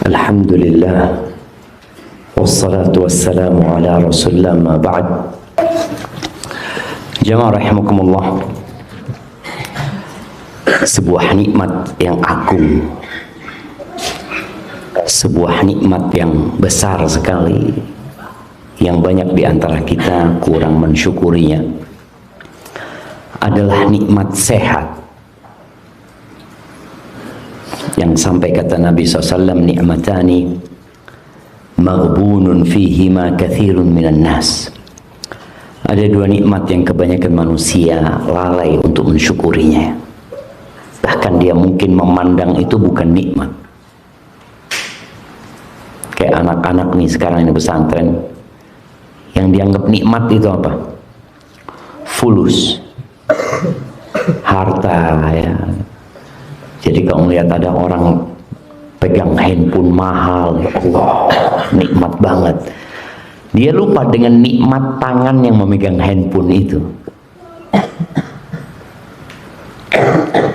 Alhamdulillah, wassalatu wassalamu ala rasulillah, ma ba'd. Jamaah rahimakumullah, sebuah nikmat yang agung, sebuah nikmat yang besar sekali, yang banyak di antara kita kurang mensyukurinya, adalah nikmat sehat. Yang sampai kata Nabi SAW, ni'matani maghbunun fihima kathirun minan nas. Ada dua nikmat yang kebanyakan manusia lalai untuk mensyukurinya. Bahkan dia mungkin memandang itu bukan nikmat. Kayak anak-anak nih sekarang ini pesantren, yang dianggap nikmat itu apa? Fulus, harta, ya. Jadi kalau melihat ada orang pegang handphone mahal, ya Allah, nikmat banget. Dia lupa dengan nikmat tangan yang memegang handphone itu.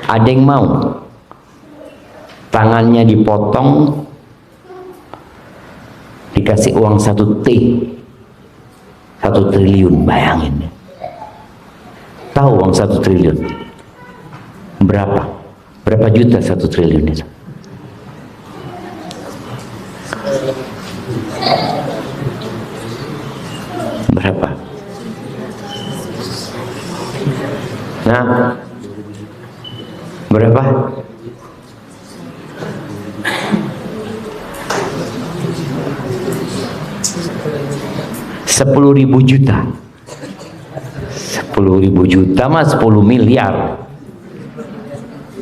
Ada yang mau tangannya dipotong, dikasih uang 1 triliun, bayangin. Tahu uang 1 triliun? Berapa? Berapa juta 1 triliun itu? Berapa? Nah, berapa? $10.000 juta. 10.000 juta mah 10 miliar.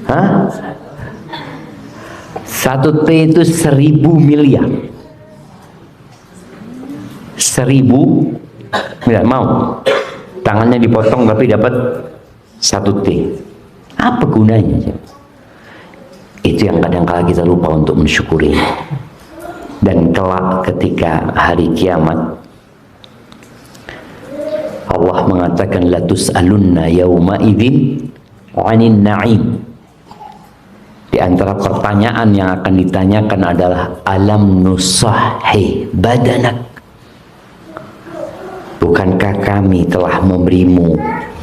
Hah? 1 T itu 1000 miliar. 1000 miliar. Mau tangannya dipotong tapi dapat 1 T. Apa gunanya? Itu yang kadang-kala kita lupa untuk mensyukuri. Dan kelak ketika hari kiamat, Allah mengatakan la tus'alunna yawma idzin 'anin na'im. Di antara pertanyaan yang akan ditanyakan adalah alam nusahhi badanak. Bukankah kami telah memberimu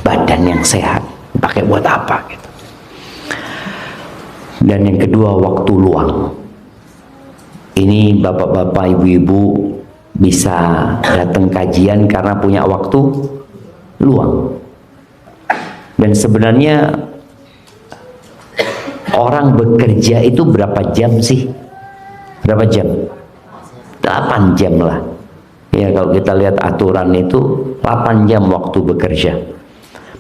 badan yang sehat? Pakai buat apa gitu. Dan yang kedua, waktu luang. Ini bapak-bapak, ibu-ibu bisa datang kajian karena punya waktu luang. Dan sebenarnya orang bekerja itu berapa jam sih? Berapa jam? 8 jam lah. Ya, kalau kita lihat aturan itu 8 jam waktu bekerja.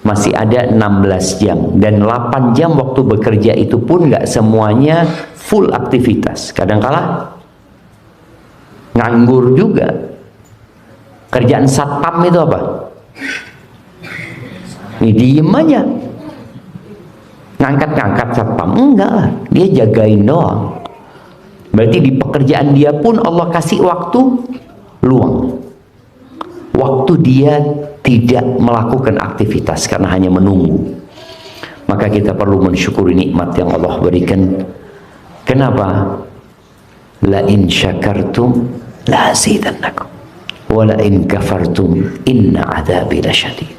Masih ada 16 jam. Dan 8 jam waktu bekerja itu pun nggak semuanya full aktivitas. Kadang-kala nganggur juga. Kerjaan satpam itu apa? Ini diem aja. Ngangkat-ngangkat satpam, enggak lah, dia jagain doang. Berarti di pekerjaan dia pun Allah kasih waktu luang, waktu dia tidak melakukan aktivitas karena hanya menunggu. Maka kita perlu mensyukuri nikmat yang Allah berikan. Kenapa? La in syakartum la azidannakum wa la in kafartum inna adzabi lasyadid.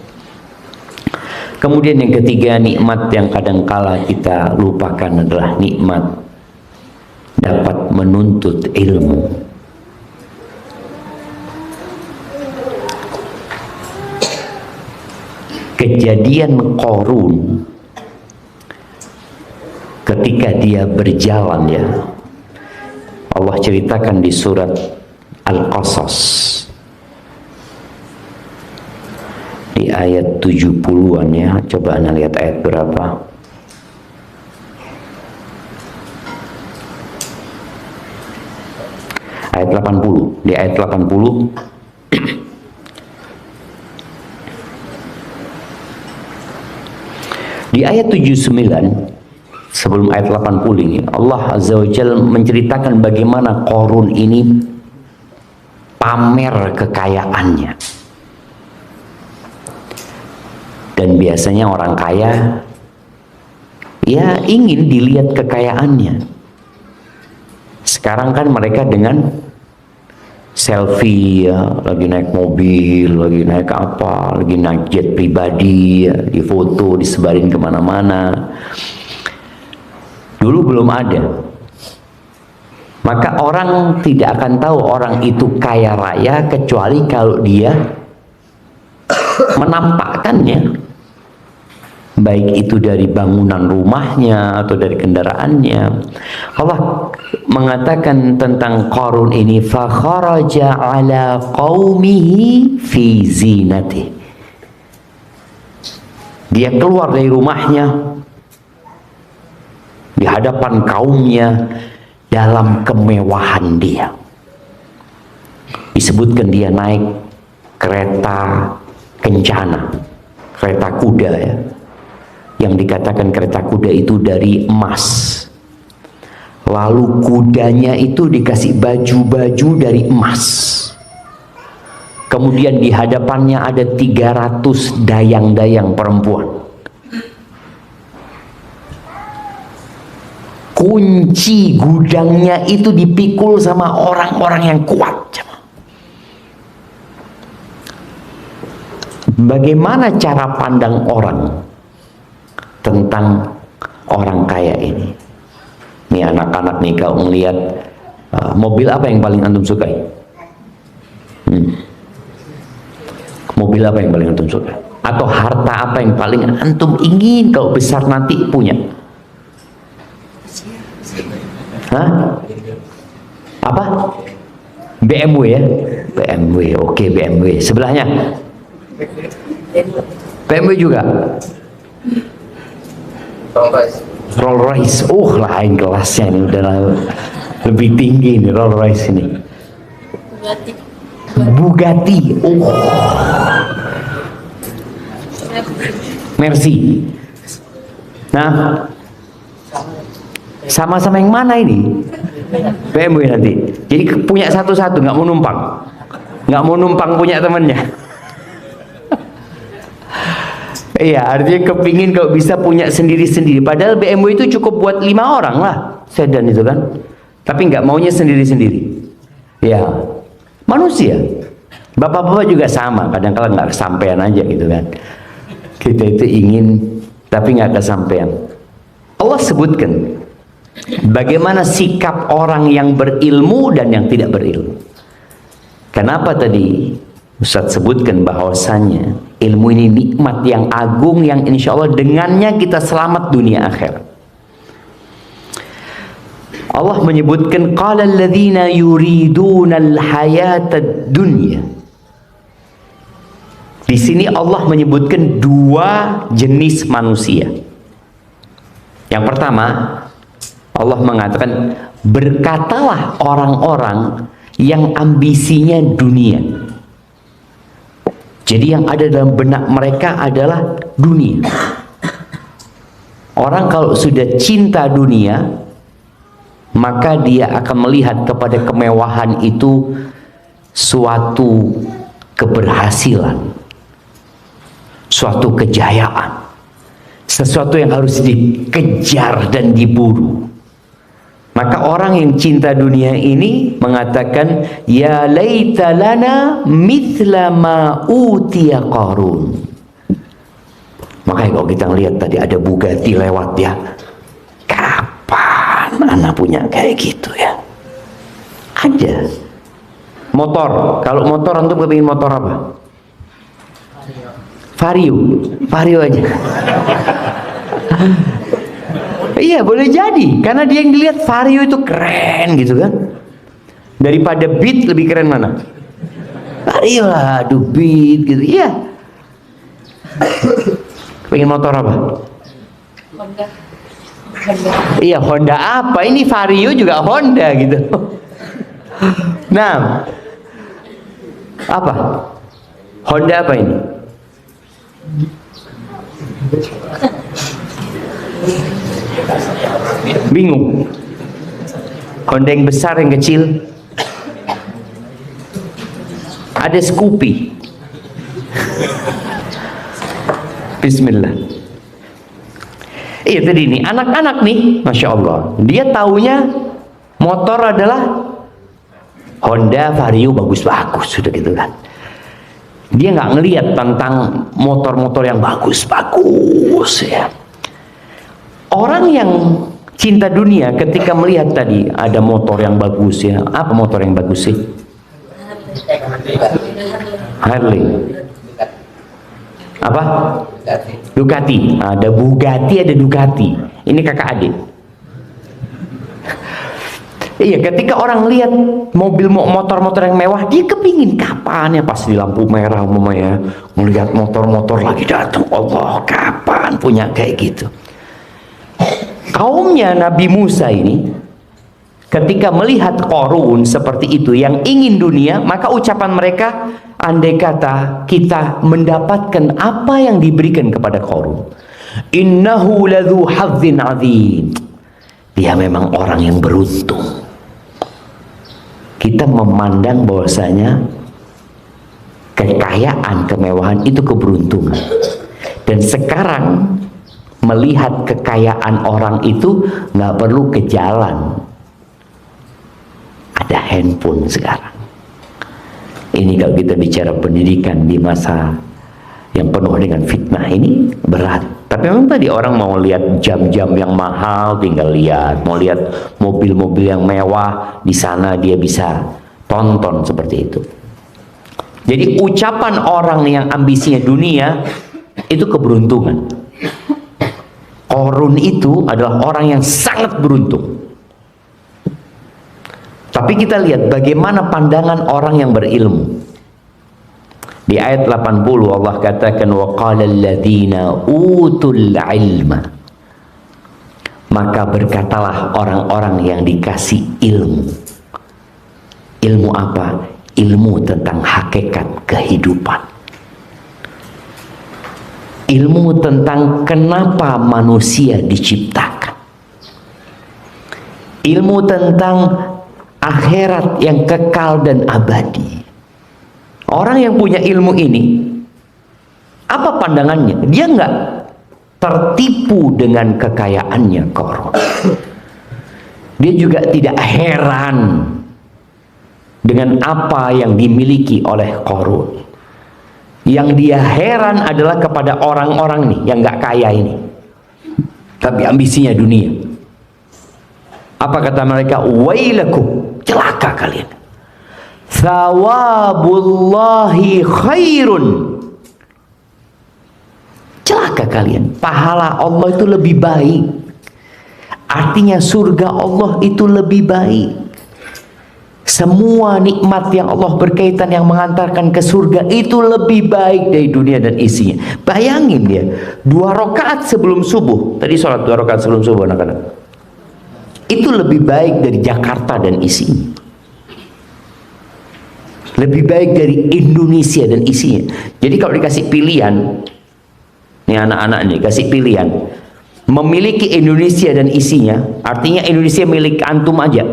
Kemudian yang ketiga, nikmat yang kadangkala kita lupakan adalah nikmat dapat menuntut ilmu. Kejadian Qarun ketika dia berjalan, ya, Allah ceritakan di surat Al-Qasas di ayat 70-an, ya. Coba Anda lihat ayat berapa? Ayat 80. Di ayat 80 di ayat 79 sebelum ayat 80 ini, Allah Azza wa Jalla menceritakan bagaimana Qarun ini pamer kekayaannya. Dan biasanya orang kaya ya ingin dilihat kekayaannya. Sekarang kan mereka dengan selfie ya, lagi naik mobil, lagi naik apa, lagi naik jet pribadi ya, difoto, disebarin kemana-mana. Dulu belum ada. Maka orang tidak akan tahu orang itu kaya raya kecuali kalau dia menampakkannya, baik itu dari bangunan rumahnya atau dari kendaraannya. Allah mengatakan tentang Qarun ini, fa kharaja ala qaumihi fi zinati. Dia keluar dari rumahnya di hadapan kaumnya dalam kemewahan dia. Disebutkan dia naik kereta kencana, kereta kuda ya, yang dikatakan kereta kuda itu dari emas. Lalu kudanya itu dikasih baju-baju dari emas. Kemudian di hadapannya ada 300 dayang-dayang perempuan. Kunci gudangnya itu dipikul sama orang-orang yang kuat. Bagaimana cara pandang orang tentang orang kaya ini? Nih anak-anak nih, kalau melihat mobil apa yang paling antum sukai? Mobil apa yang paling antum sukai? Atau harta apa yang paling antum ingin kalau besar nanti punya? Hah? Apa? BMW ya? BMW, oke, BMW. Sebelahnya? BMW juga? Rolls Royce. Lain kelasnya ini, udah lebih tinggi nih Rolls Royce ini. Bugatti. Mercy. Nah, sama-sama yang mana ini? BMW nanti. Jadi punya satu-satu, nggak mau numpang punya temannya. Iya, artinya kepingin kalau bisa punya sendiri-sendiri. Padahal BMW itu cukup buat 5 orang lah, sedan itu kan. Tapi nggak maunya sendiri-sendiri. Ya, manusia. Bapak-bapak juga sama, kadang-kadang nggak kesampean aja gitu kan. Kita itu ingin, tapi nggak kesampean. Allah sebutkan bagaimana sikap orang yang berilmu dan yang tidak berilmu. Kenapa tadi Ustaz sebutkan bahwasannya ilmu ini nikmat yang agung yang insya Allah dengannya kita selamat dunia akhirat. Allah menyebutkan qala alladzina yuriduna al-hayatad dunya. Di sini Allah menyebutkan 2 jenis manusia. Yang pertama, Allah mengatakan berkatalah orang-orang yang ambisinya dunia. Jadi yang ada dalam benak mereka adalah dunia. Orang kalau sudah cinta dunia, maka dia akan melihat kepada kemewahan itu suatu keberhasilan, suatu kejayaan, sesuatu yang harus dikejar dan diburu. Maka orang yang cinta dunia ini mengatakan, ya laita lana mithla ma utiya Qarun. Makanya kalau kita lihat tadi ada Bugatti lewat ya, kapan anak punya kayak gitu ya? Ada. Motor, kalau motor antum kepingin motor apa? Vario aja. Iya, boleh jadi karena dia yang dilihat Vario itu keren gitu kan. Daripada Beat lebih keren mana? Vario lah, aduh Beat gitu. Iya. Pengen motor apa? Honda. Iya, Honda apa? Ini Vario juga Honda gitu. Nah, apa? Honda apa ini? Bingung. Honda yang besar, yang kecil. Ada Scoopy. Bismillah. Iya tadi nih, anak-anak nih, Masya Allah, dia taunya Motor adalah Honda Vario, bagus-bagus, sudah gitu kan. Dia nggak ngelihat tentang motor-motor yang bagus-bagus ya. Orang yang cinta dunia ketika melihat tadi ada motor yang bagus ya. Apa motor yang bagus sih? Harley. Apa? Ducati. Ada Bugatti, ada Ducati. Ini kakak adik. Iya, ketika orang lihat mobil motor-motor yang mewah, dia kepingin kapan ya pas di lampu merah umumnya melihat motor-motor lagi datang. Allah, kapan punya kayak gitu. Kaumnya Nabi Musa ini ketika melihat Qarun seperti itu yang ingin dunia, maka ucapan mereka, andai kata kita mendapatkan apa yang diberikan kepada Qarun, innahu ladzu hadzin adzim, dia memang orang yang beruntung. Kita memandang bahwasanya kekayaan, kemewahan itu keberuntungan. Dan sekarang melihat kekayaan orang itu nggak perlu ke jalan. Ada handphone sekarang. Ini kalau kita bicara pendidikan di masa yang penuh dengan fitnah ini berat. Tapi memang tadi orang mau lihat jam-jam yang mahal, tinggal lihat. Mau lihat mobil-mobil yang mewah, di sana dia bisa tonton seperti itu. Jadi ucapan orang yang ambisinya dunia itu keberuntungan. Qarun itu adalah orang yang sangat beruntung. Tapi kita lihat bagaimana pandangan orang yang berilmu. Di ayat 80 Allah katakan wa qala alladziina utul ilma, maka berkatalah orang-orang yang dikasih ilmu. Ilmu apa? Ilmu tentang hakikat kehidupan. Ilmu tentang kenapa manusia diciptakan. Ilmu tentang akhirat yang kekal dan abadi. Orang yang punya ilmu ini, apa pandangannya? Dia nggak tertipu dengan kekayaannya Qarun. Dia juga tidak heran dengan apa yang dimiliki oleh Qarun. Yang dia heran adalah kepada orang-orang nih yang nggak kaya ini, tapi ambisinya dunia. Apa kata mereka? Wailakum, celaka kalian. Thawabullahi khairun, celaka kalian, pahala Allah itu lebih baik. Artinya surga Allah itu lebih baik. Semua nikmat yang Allah berkaitan yang mengantarkan ke surga itu lebih baik dari dunia dan isinya. Bayangin dia 2 rakaat sebelum subuh. Tadi sholat 2 rakaat sebelum subuh anak-anak, itu lebih baik dari Jakarta dan isinya. Lebih baik dari Indonesia dan isinya. Jadi kalau dikasih pilihan, nih anak-anak nih kasih pilihan, memiliki Indonesia dan isinya, artinya Indonesia milik antum aja.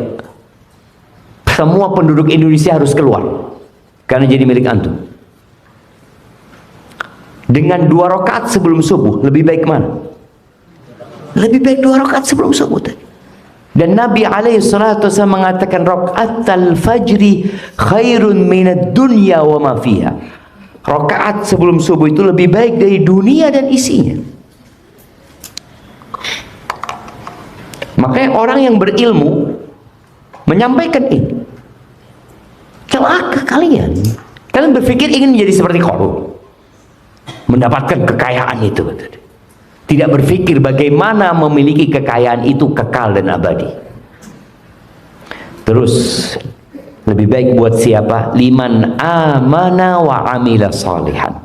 Semua penduduk Indonesia harus keluar karena jadi milik antum. Dengan 2 rakaat sebelum subuh, lebih baik mana? Lebih baik 2 rakaat sebelum subuh tadi. Dan Nabi alaihissalatu wassalam mengatakan rakaatul fajri khairun minad dunya wa ma fiha. Rakaat sebelum subuh itu lebih baik dari dunia dan isinya. Makanya orang yang berilmu menyampaikan ini. Celaka kalian. Kalian berpikir ingin menjadi seperti Qarun, mendapatkan kekayaan itu. Tidak berpikir bagaimana memiliki kekayaan itu kekal dan abadi. Terus lebih baik buat siapa? Liman amana wa amila salihan.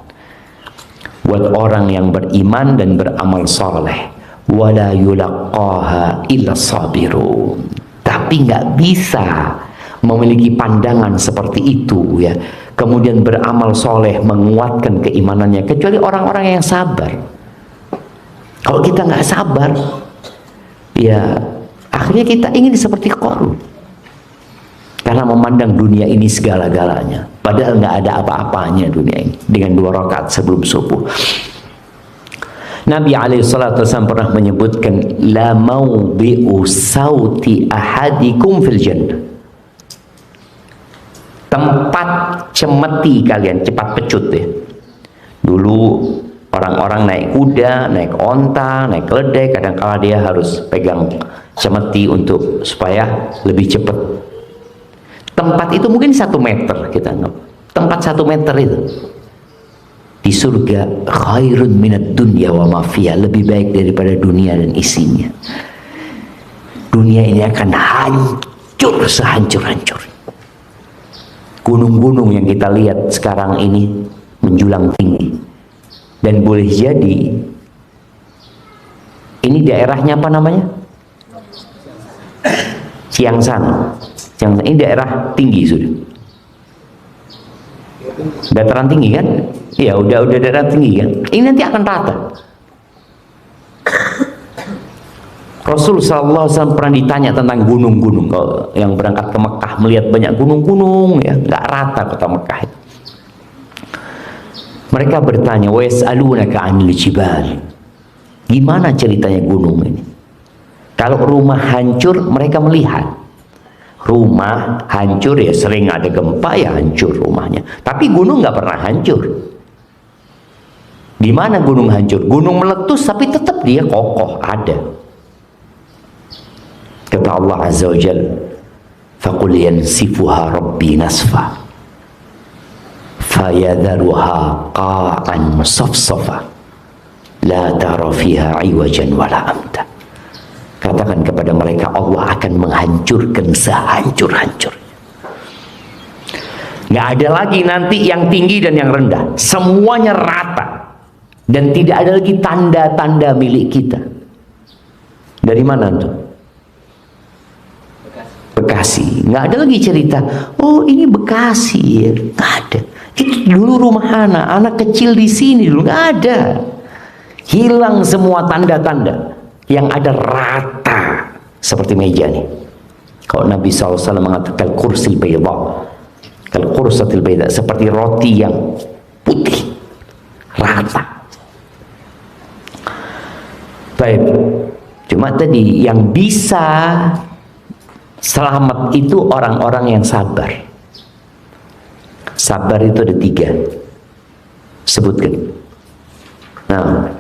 Buat orang yang beriman dan beramal saleh. Wala yulaqqaha illa sabirun. Tapi nggak bisa memiliki pandangan seperti itu ya. Kemudian beramal soleh menguatkan keimanannya kecuali orang-orang yang sabar. Kalau kita nggak sabar, ya akhirnya kita ingin seperti Qarun. Karena memandang dunia ini segala-galanya. Padahal nggak ada apa-apanya dunia ini. Dengan 2 rakaat sebelum subuh. Nabi SAW pernah menyebutkan la maubi'u sauti ahadikum fil jannah. Tempat cemeti kalian, cepat pecut ya. Dulu orang-orang naik kuda, naik onta, naik keledai, kadang-kala dia harus pegang cemeti untuk supaya lebih cepat. Tempat itu mungkin 1 meter kita anggap. Tempat 1 meter itu di surga khairun minad dunya wa ma fiha, lebih baik daripada dunia dan isinya. Dunia ini akan hancur sehancur-hancur. Gunung-gunung yang kita lihat sekarang ini menjulang tinggi, dan boleh jadi ini daerahnya apa namanya? Ciangsan. Ciangsan ini daerah tinggi sudah. Dataran tinggi kan? Iya, udah dataran tinggi kan? Ini nanti akan rata. Rasul SAW pernah ditanya tentang gunung-gunung. Kalau yang berangkat ke Mekah melihat banyak gunung-gunung, ya nggak rata kota Mekah itu. Mereka bertanya, wa yas'alunaka 'anil jibal. Gimana ceritanya gunung ini? Kalau rumah hancur, mereka melihat. Rumah hancur ya sering ada gempa ya hancur rumahnya. Tapi gunung nggak pernah hancur. Di mana gunung hancur? Gunung meletus tapi tetap dia kokoh ada. Kata Allah Azza wa Jalla, faqul yansifuha rabbi nasfa fayadharuha qa'an safsafa la tara fiha iwajan wala amta. Katakan kepada mereka, Allah akan menghancurkan sehancur-hancur. Nggak ada lagi nanti yang tinggi dan yang rendah, semuanya rata, dan tidak ada lagi tanda-tanda milik kita. Dari mana tuh? Bekasi. Nggak ada lagi cerita, oh ini Bekasi ya. Nggak ada. Itu dulu rumah anak kecil di sini dulu. Nggak ada. Hilang semua tanda-tanda. Yang ada rata seperti meja nih. Kalau Nabi SAW mengatakan kursil bayda, kalau kursatil bayda, seperti roti yang putih, rata. Baik. Cuma tadi yang bisa selamat itu orang-orang yang sabar. Sabar itu ada 3. Sebutkan. Nah,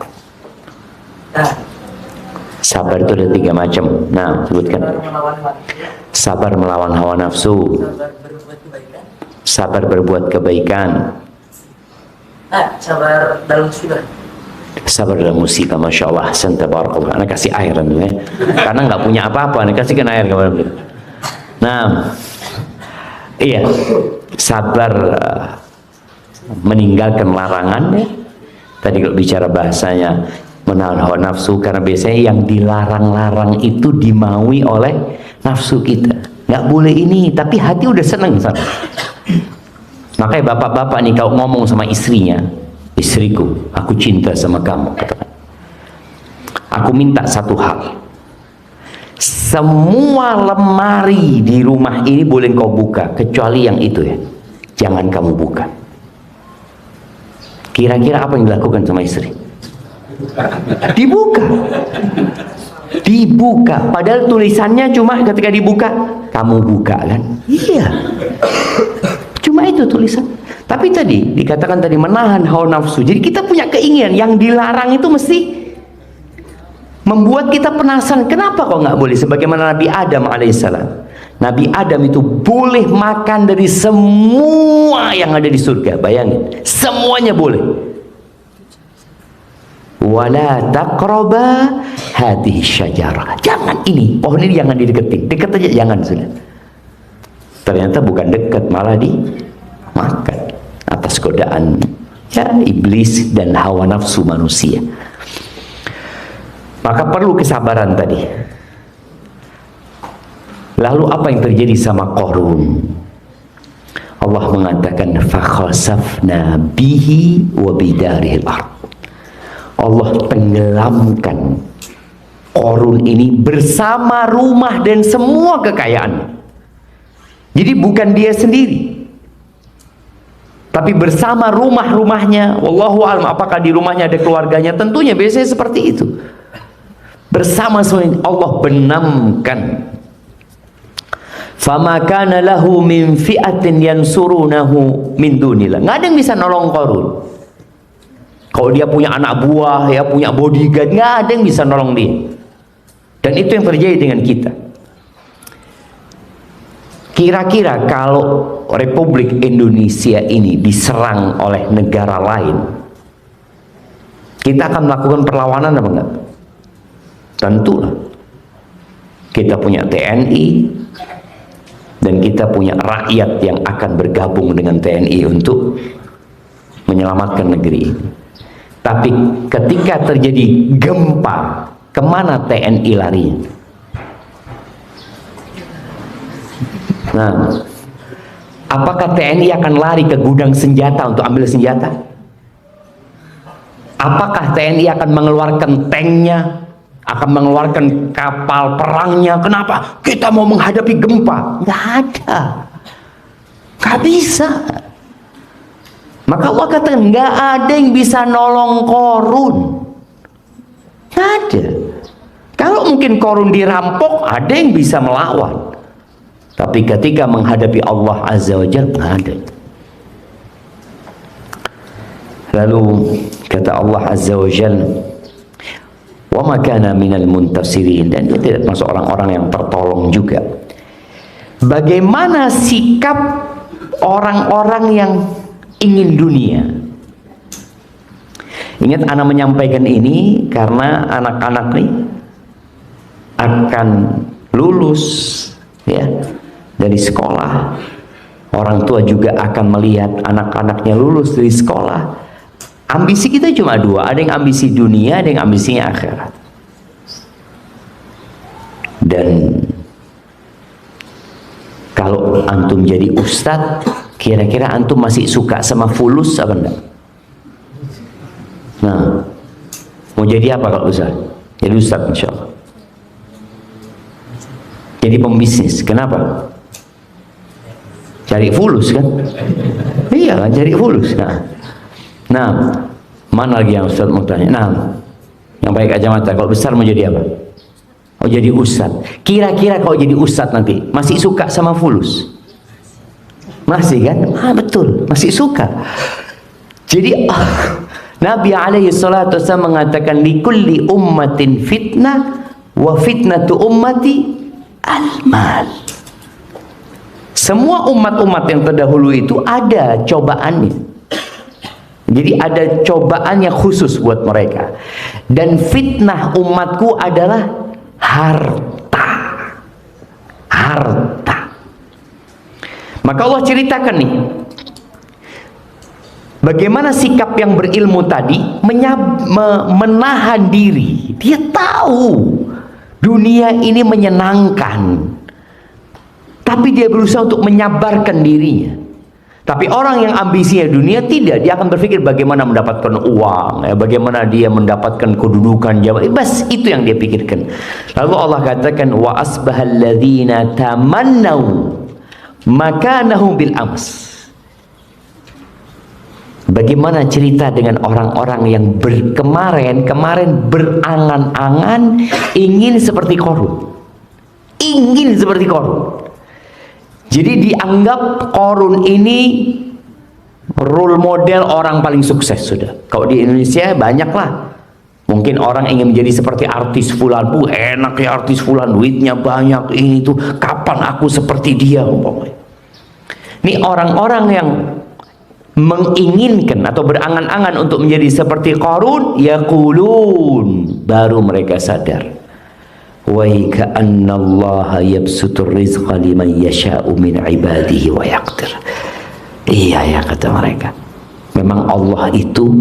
sabar itu ada 3 macam. Nah, sebutkan. Sabar melawan hawa nafsu. Sabar berbuat kebaikan. Sabar dalam musibah. Sabar dalam musibah, masya Allah. Tabarakallah. Anak kasih air dulu ya. Karena nggak punya apa-apa, anak kasihkan air kepada beliau. Nah, iya, sabar meninggalkan larangan ya. Tadi kalau bicara bahasanya menahan hawa nafsu, karena biasanya yang dilarang-larang itu dimaui oleh nafsu kita. Nggak boleh ini, tapi hati udah seneng sama. Makanya bapak-bapak nih kalau ngomong sama istrinya, istriku, aku cinta sama kamu, katakan. Aku minta satu hal. Semua lemari di rumah ini boleh kau buka, kecuali yang itu ya. Jangan kamu buka. Kira-kira apa yang dilakukan sama istri? Dibuka. Dibuka. Padahal tulisannya cuma ketika dibuka, kamu buka kan? Iya. Cuma itu tulisan. Tapi tadi dikatakan tadi menahan hawa nafsu. Jadi kita punya keinginan yang dilarang itu mesti membuat kita penasaran. Kenapa kok nggak boleh? Sebagaimana Nabi Adam alaihissalam. Nabi Adam itu boleh makan dari semua yang ada di surga. Bayangin, semuanya boleh. Wala taqraba hadhihi syajarah. Jangan ini, pohon ini jangan dideketin. Dekat aja jangan sudah. Ternyata bukan dekat, malah dimakan atas godaan ya iblis dan hawa nafsu manusia. Maka perlu kesabaran tadi. Lalu apa yang terjadi sama Qarun? Allah mengatakan fakhasafna bihi wa bidarihil ard. Allah tenggelamkan Qarun ini bersama rumah dan semua kekayaan. Jadi bukan dia sendiri. Tapi bersama rumah-rumahnya, wallahu a'lam apakah di rumahnya ada keluarganya, tentunya biasanya seperti itu. Bersama semuanya Allah benamkan. Fama kana lahu min fi'atin yansurunahu min dunillah. Nggak ada yang bisa nolong Qarun. Kalau dia punya anak buah, ya punya bodyguard, nggak ada yang bisa nolong dia. Dan itu yang terjadi dengan kita. Kira-kira kalau Republik Indonesia ini diserang oleh negara lain, kita akan melakukan perlawanan apa enggak? Tentulah. Kita punya TNI dan kita punya rakyat yang akan bergabung dengan TNI untuk menyelamatkan negeri ini. Tapi ketika terjadi gempa, kemana TNI larinya? Nah, apakah TNI akan lari ke gudang senjata untuk ambil senjata? Apakah TNI akan mengeluarkan tanknya, akan mengeluarkan kapal perangnya? Kenapa? Kita mau menghadapi gempa. Nggak ada, nggak bisa. Maka Allah katakan nggak ada yang bisa nolong Qarun. Nggak ada. Kalau mungkin Qarun dirampok, ada yang bisa melawan. Tapi ketika menghadapi Allah Azza wa Jalla, nggak ada. Lalu kata Allah Azza wa Jalla, wa ma kana minal muntasirin, dan dia tidak masuk orang-orang yang tertolong juga. Bagaimana sikap orang-orang yang ingin dunia? Ingat, anak menyampaikan ini karena anak-anak ini akan lulus ya dari sekolah. Orang tua juga akan melihat anak-anaknya lulus dari sekolah. Ambisi kita cuma dua, ada yang ambisi dunia, ada yang ambisinya akhirat. Dan kalau antum jadi ustadz, kira-kira antum masih suka sama fulus apa enggak? Nah, mau jadi apa kalau ustadz? Jadi ustadz insya Allah. Jadi pembisnis, kenapa? Cari fulus kan? Iya kan, cari fulus. Nah, mana lagi yang ustadz mau tanya? Nah, yang pakai kacamata, kalau besar mau jadi apa? Oh, jadi ustadz. Kira-kira kalau jadi ustadz nanti masih suka sama fulus? Masih kan? Ah, betul, masih suka. Jadi Nabi alaihi salatu wasallam mengatakan, likulli ummatin fitnah wa fitnatu ummati al-mal. Semua umat-umat yang terdahulu itu ada cobaannya. Jadi ada cobaan yang khusus buat mereka. Dan fitnah umatku adalah harta. Harta. Maka Allah ceritakan nih, bagaimana sikap yang berilmu tadi menahan diri. Dia tahu dunia ini menyenangkan, tapi dia berusaha untuk menyabarkan dirinya. Tapi orang yang ambisinya dunia tidak, dia akan berpikir bagaimana mendapatkan uang, bagaimana dia mendapatkan kedudukan, jabatan. Bas, itu yang dia pikirkan. Lalu Allah katakan, wa asbahal ladzina tamannau makanahu bil ams. Bagaimana cerita dengan orang-orang yang kemarin berangan-angan ingin seperti Qarun, ingin seperti Qarun. Jadi dianggap Qarun ini role model orang paling sukses sudah. Kalau di Indonesia banyaklah. Mungkin orang ingin menjadi seperti artis fulan. Enak ya artis fulan, duitnya banyak, ini tuh. Kapan aku seperti dia? Ini orang-orang yang menginginkan atau berangan-angan untuk menjadi seperti Qarun, yaqulun, baru mereka sadar. Wa ka'anna Allah yabsutur rizqa liman yasha'u min ibadihi wa yaqdir. Iya ya, kata mereka, memang Allah itu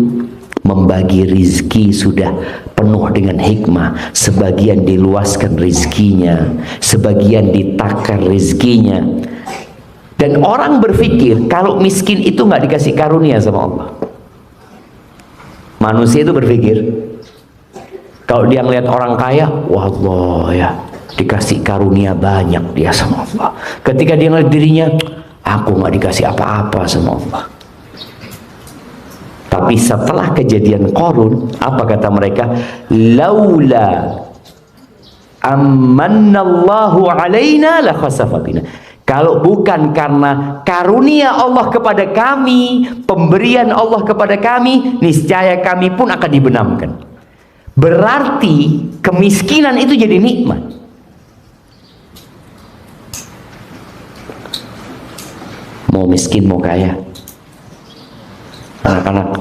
membagi rizki sudah penuh dengan hikmah. Sebagian diluaskan rizkinya, sebagian ditakar rizkinya. Dan orang berpikir kalau miskin itu nggak dikasih karunia sama Allah. Manusia itu berpikir, kalau dia ngelihat orang kaya, wah Allah ya, dikasih karunia banyak dia sama Allah. Ketika dia ngelihat dirinya, aku nggak dikasih apa-apa sama Allah. Tapi setelah kejadian Qarun, apa kata mereka? Laula amannallahu alaina la khasafa bina. Kalau bukan karena karunia Allah kepada kami, pemberian Allah kepada kami, niscaya kami pun akan dibenamkan. Berarti kemiskinan itu jadi nikmat. Mau miskin mau kaya, anak-anak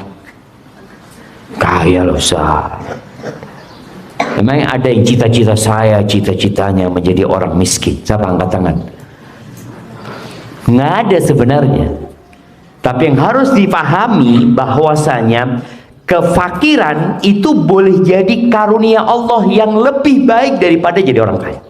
kaya loh Ustaz. Memang ada yang cita-cita saya, cita-citanya menjadi orang miskin. Siapa angkat tangan? Nggak ada sebenarnya. Tapi yang harus dipahami bahwasanya kefakiran itu boleh jadi karunia Allah yang lebih baik daripada jadi orang kaya.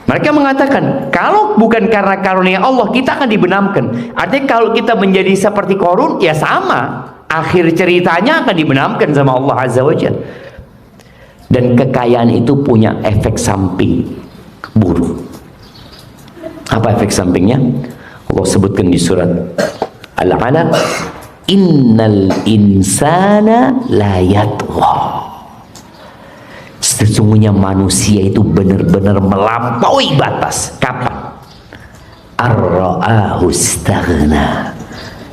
Mereka mengatakan, kalau bukan karena karunia Allah, kita akan dibenamkan. Artinya kalau kita menjadi seperti Qarun, ya sama. Akhir ceritanya akan dibenamkan sama Allah Azza wa Jalla. Dan kekayaan itu punya efek samping buruk. Apa efek sampingnya? Allah sebutkan di surat Al-Alaq, innal insana la yatgha. Sesungguhnya manusia itu benar-benar melampaui batas. Kapan? Ar-ra'ahu istaghna.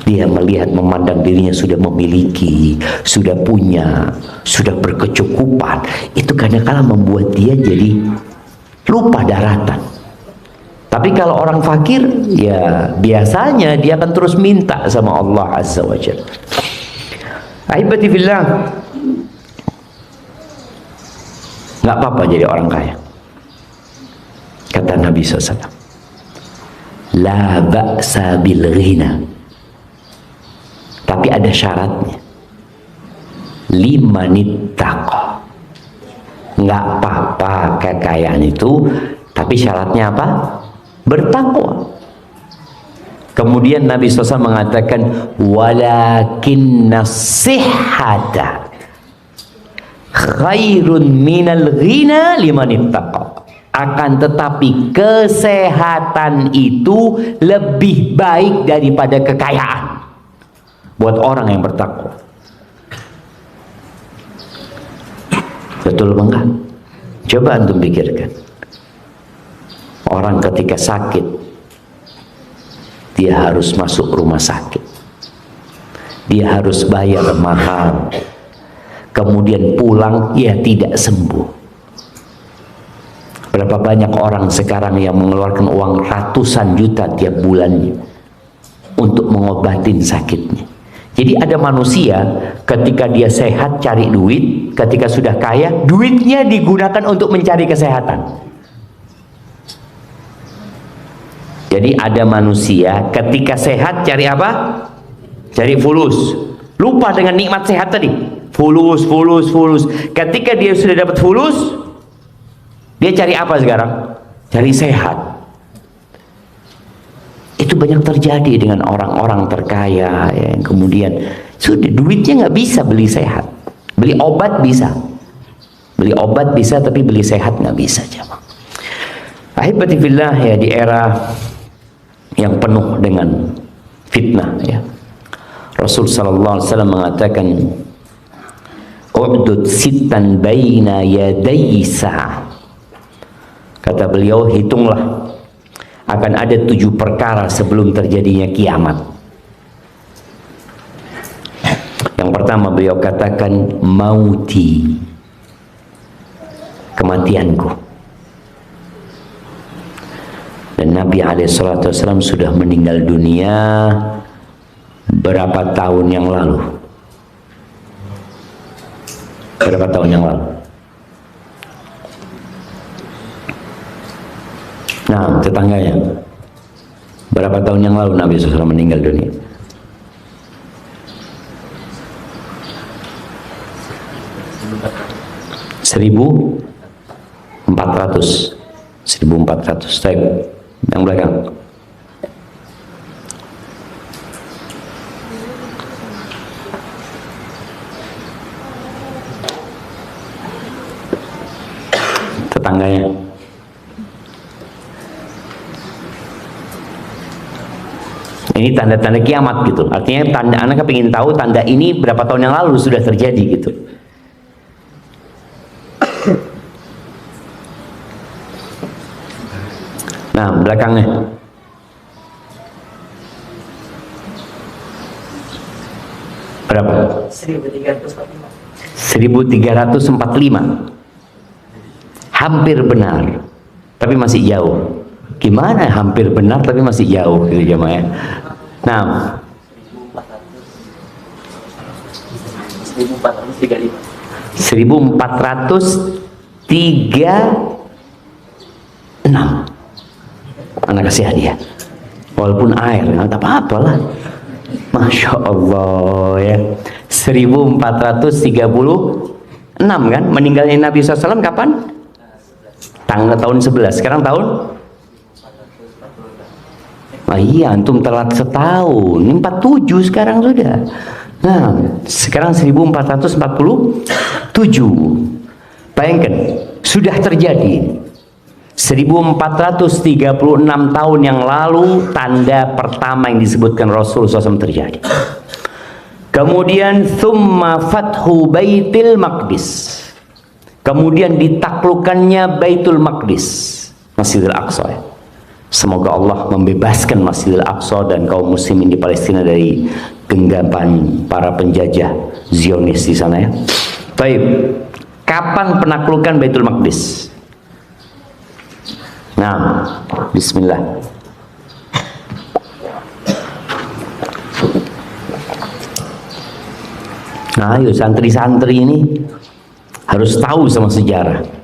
Dia melihat, memandang dirinya sudah memiliki, sudah punya, sudah berkecukupan. Itu kadang-kala membuat dia jadi lupa daratan. Tapi kalau orang fakir, ya biasanya dia akan terus minta sama Allah Azza wa Jalla. Ahibati fillah, nggak apa-apa jadi orang kaya. Kata Nabi SAW, la ba'sa bil ghina. Tapi ada syaratnya. Limanittaqa. Nggak apa-apa kekayaan itu, tapi syaratnya apa? Bertakwa. Kemudian Nabi SAW mengatakan, walakinna sihhata khairun minal ghina limanittaqa. Akan tetapi kesehatan itu lebih baik daripada kekayaan buat orang yang bertakwa. Betul enggak? Coba antum pikirkan. Orang ketika sakit, dia harus masuk rumah sakit, dia harus bayar mahal, kemudian pulang, ya tidak sembuh. Berapa banyak orang sekarang yang mengeluarkan uang ratusan juta tiap bulannya untuk mengobatin sakitnya. Jadi ada manusia ketika dia sehat cari duit, ketika sudah kaya duitnya digunakan untuk mencari kesehatan. Jadi ada manusia ketika sehat cari apa? Cari fulus. Lupa dengan nikmat sehat tadi. Fulus. Ketika dia sudah dapat fulus, dia cari apa sekarang? Cari sehat. Itu banyak terjadi dengan orang-orang terkaya yang kemudian sudah duitnya nggak bisa beli sehat. Beli obat bisa. Beli obat bisa, tapi beli sehat nggak bisa, jemaah. Ahibati fillah, ya, di era yang penuh dengan fitnah, ya, Rasul sallallahu alaihi wasallam mengatakan, "U'dud sittan baina yaday sa'ah." Kata beliau, hitunglah akan ada 7 perkara sebelum terjadinya kiamat. Yang pertama beliau katakan, mauti, kematianku. Dan Nabi SAW sudah meninggal dunia berapa tahun yang lalu? Berapa tahun yang lalu? Nah, tetangganya. Berapa tahun yang lalu Nabi SAW meninggal dunia? Seribu 1400. Baik. Yang belakang. Tetangganya. Ini tanda-tanda kiamat gitu. Artinya tanda, anak kepingin tahu tanda ini berapa tahun yang lalu sudah terjadi gitu. Nah, belakangnya. Berapa? 1345. Hampir benar, tapi masih jauh. Gimana hampir benar tapi masih jauh gitu jemaah. Nah, 1436. Anak kasih hadiah. Walaupun air, nggak apa-apa lah. Masya Allah ya. 1436 kan? Meninggalnya Nabi SAW kapan? Tahun 11. Sekarang tahun? Oh iya, antum telat setahun. Ini 47 sekarang sudah. Nah, sekarang 1447. Bayangkan, sudah terjadi 1436 tahun yang lalu tanda pertama yang disebutkan Rasul SAW terjadi. Kemudian thumma fathu Baitul Maqdis. Kemudian ditaklukkannya Baitul Maqdis, Masjidil Aqsa ya. Semoga Allah membebaskan Masjidil Aqsa dan kaum muslimin di Palestina dari genggaman para penjajah Zionis di sana ya. Baik. Kapan penaklukan Baitul Maqdis? Nah, bismillah. Nah, ayo santri-santri ini harus tahu sama sejarah.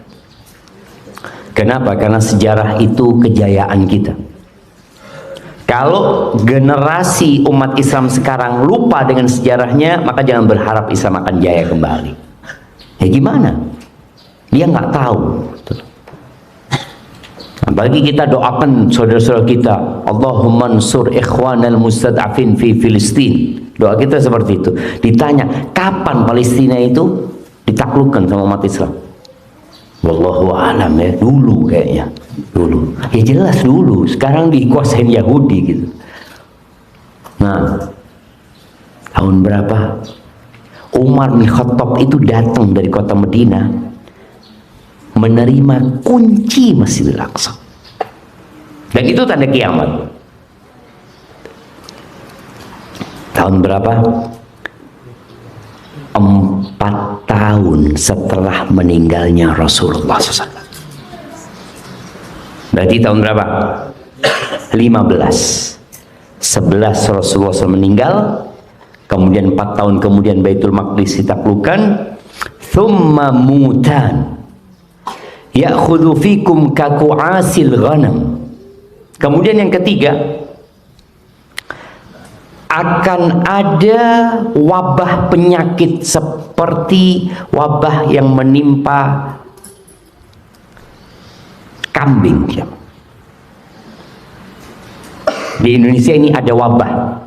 Kenapa? Karena sejarah itu kejayaan kita. Kalau generasi umat Islam sekarang lupa dengan sejarahnya, maka jangan berharap Islam akan jaya kembali. Ya gimana? Dia nggak tahu. Nah, bagi kita doakan saudara-saudara kita, Allahumma ansur ikhwanal mustad'afin fi Filistin. Doa kita seperti itu. Ditanya, kapan Palestina itu ditaklukkan sama umat Islam? Wallahu a'lam ya, dulu kayaknya. Dulu. Ya jelas dulu, sekarang dikuasain Yahudi gitu. Nah, tahun berapa? Umar bin Khattab itu datang dari kota Medina menerima kunci Masjidil Aqsa. Dan itu tanda kiamat. Tahun berapa? 4 tahun setelah meninggalnya Rasulullah SAW. Berarti tahun berapa? 15. 11 Rasulullah SAW meninggal, kemudian 4 tahun kemudian Baitul Maqdis ditaklukkan. Thumma mutan ya'khudhu fikum kaku'asil ghanam. Kemudian yang ketiga, akan ada wabah penyakit seperti wabah yang menimpa kambing. Di Indonesia ini ada wabah,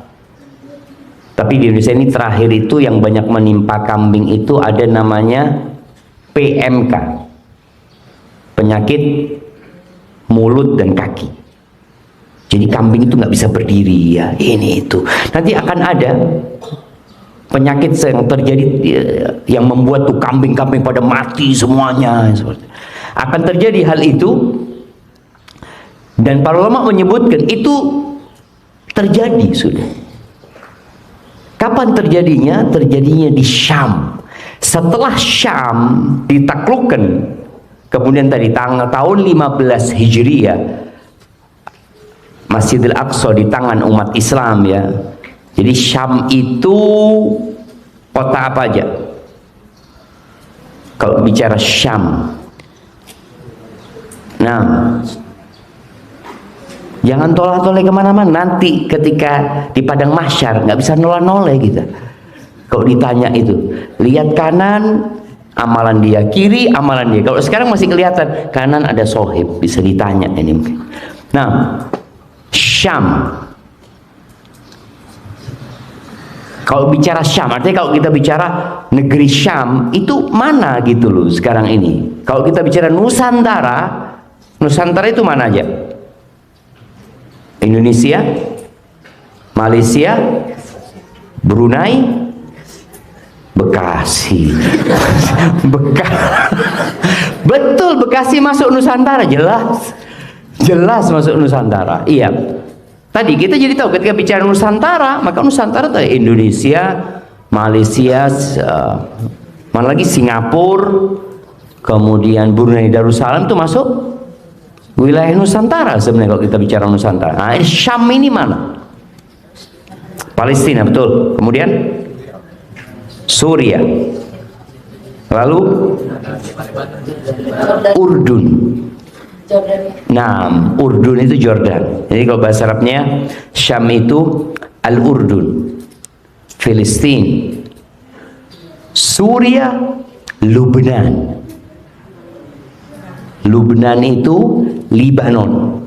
tapi di Indonesia ini terakhir itu yang banyak menimpa kambing itu ada namanya PMK, penyakit mulut dan kaki. Jadi kambing itu nggak bisa berdiri ya, ini itu. Nanti akan ada penyakit yang terjadi yang membuat tuh kambing-kambing pada mati semuanya. Akan terjadi hal itu, dan para ulama menyebutkan itu terjadi sudah. Kapan terjadinya? Terjadinya di Syam. Setelah Syam ditaklukkan, kemudian tadi tahun 15 Hijriah, Masjidil Aqsa di tangan umat Islam ya. Jadi Syam itu kota apa aja? Kalau bicara Syam, nah jangan tolak-tolak kemana-mana. Nanti ketika di padang mahsyar nggak bisa nolak-nolak gitu. Kalau ditanya itu, lihat kanan, amalan dia, kiri amalan dia. Kalau sekarang masih kelihatan kanan ada sohib, bisa ditanya ini mungkin. Nah, Syam. Kalau bicara Syam, artinya kalau kita bicara negeri Syam itu mana gitu loh sekarang ini. Kalau kita bicara Nusantara, Nusantara itu mana aja? Indonesia, Malaysia, Brunei, Bekasi. Betul, Bekasi masuk Nusantara, jelas. Jelas masuk Nusantara. Iya. Tadi kita jadi tahu ketika bicara Nusantara, maka Nusantara itu Indonesia, Malaysia, mana lagi Singapura, kemudian Brunei Darussalam itu masuk wilayah Nusantara sebenarnya kalau kita bicara Nusantara. Nah, Syam ini mana? Palestina, betul. Kemudian Suriah. Lalu Urdun. Nah, Urdun itu Jordan. Jadi kalau bahasa Arabnya Syam itu Al-Urdun. Filistin. Suriah, Lubnan. Lubnan itu Libanon.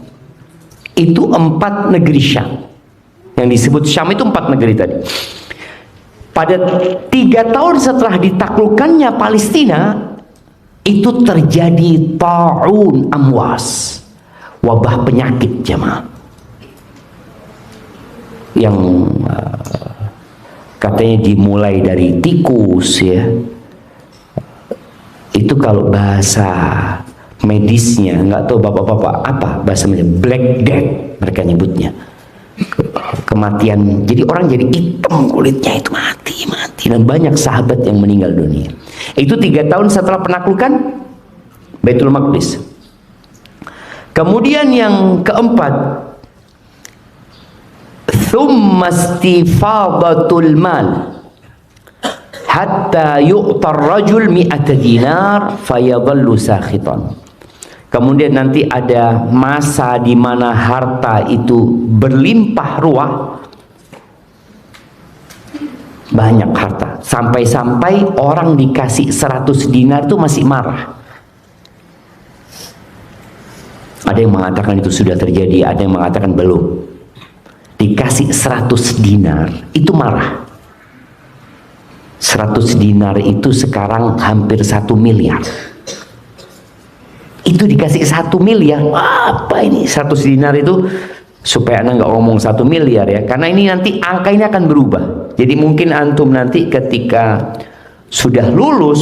Itu 4 negeri Syam. Yang disebut Syam itu 4 negeri tadi. Pada 3 tahun setelah ditaklukkannya Palestina, itu terjadi ta'un amwas, wabah penyakit jemaah, yang katanya dimulai dari tikus ya. Itu kalau bahasa medisnya, nggak tahu bapak-bapak apa bahasa medisnya, Black Death mereka nyebutnya. Kematian, jadi orang jadi hitam kulitnya, itu mati dan banyak sahabat yang meninggal dunia. Itu 3 tahun setelah penaklukan Baitul Maqdis. Kemudian yang keempat, thumma istifadatul mal hatta yu'tar rajul mi'ata dinar fayadhallu sakhitan. Kemudian nanti ada masa di mana harta itu berlimpah ruah, banyak harta, sampai-sampai orang dikasih 100 dinar itu masih marah. Ada yang mengatakan itu sudah terjadi, ada yang mengatakan belum. Dikasih 100 dinar itu marah. 100 dinar itu sekarang hampir 1 miliar. Itu dikasih 1 miliar. Apa ini 100 dinar itu? Supaya Anda nggak ngomong 1 miliar ya, karena ini nanti angka ini akan berubah. Jadi mungkin antum nanti ketika sudah lulus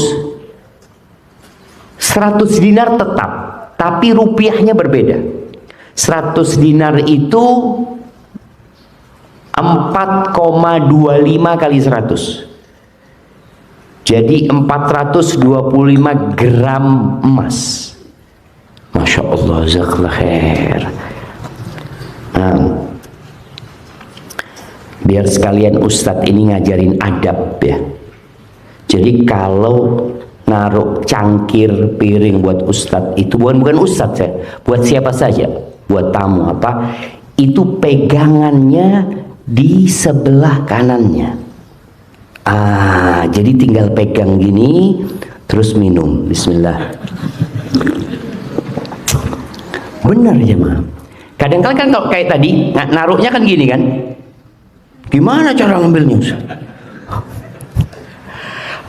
100 dinar tetap, tapi rupiahnya berbeda. 100 dinar itu 4,25 kali 100. Jadi 425 gram emas. Masya Allah, jazakallah khair. Nah, biar sekalian Ustadz ini ngajarin adab ya. Jadi kalau naruh cangkir piring buat Ustadz itu bukan Ustadz ya, buat siapa saja, buat tamu apa, itu pegangannya di sebelah kanannya. Jadi tinggal pegang gini terus minum. Bismillah. Benar ya mah. Kadang-kadang kan kalau kayak tadi naruhnya kan gini kan, gimana cara ngambilnya Ustaz?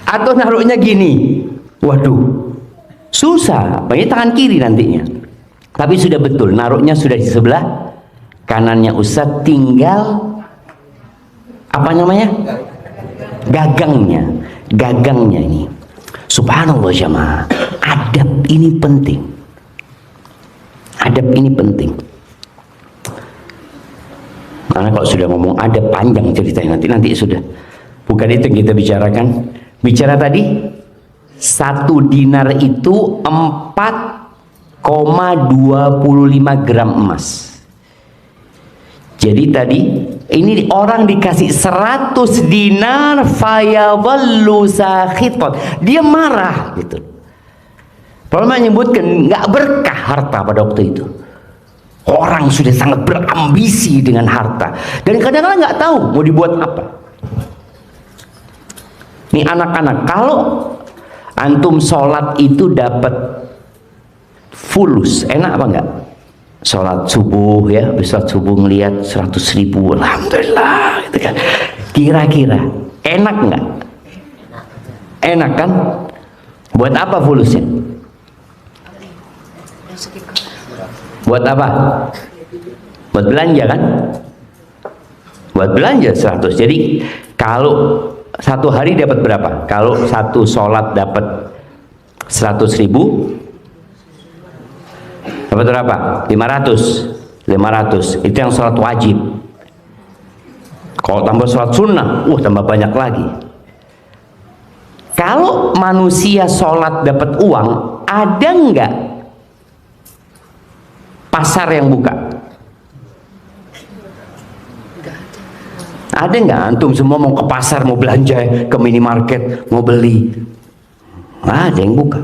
Atau naruhnya gini, waduh susah, pakai tangan kiri nantinya. Tapi sudah betul, naruhnya sudah di sebelah kanannya Ustaz, tinggal apa namanya, gagangnya ini. Subhanallah jamaah, adab ini penting. Adab ini penting. Karena kalau sudah ngomong adab panjang ceritanya, nanti sudah. Bukan itu yang kita bicarakan. Bicara tadi 1 dinar itu 4,25 gram emas. Jadi tadi ini orang dikasih 100 dinar fayadhallu sakhitan. Dia marah gitu. Paulus menyebutkan nggak berkah harta pada waktu itu. Orang sudah sangat berambisi dengan harta dan kadang-kadang nggak tahu mau dibuat apa. Nih anak-anak, kalau antum sholat itu dapat fulus, enak apa enggak? Sholat subuh ya, bisa subuh ngelihat 100.000, alhamdulillah gitu kan. Kira-kira enak enggak? Enak kan? Buat apa fulusnya? Buat apa? Buat belanja kan? buat belanja 100. Jadi kalau satu hari dapat berapa? Kalau satu sholat dapat 100.000, dapat berapa? 500. Itu yang sholat wajib. Kalau tambah sholat sunnah, tambah banyak lagi. Kalau manusia sholat dapat uang, ada nggak pasar yang buka? Ada nggak? Antum semua mau ke pasar, mau belanja, ke minimarket, mau beli, nggak ada yang buka.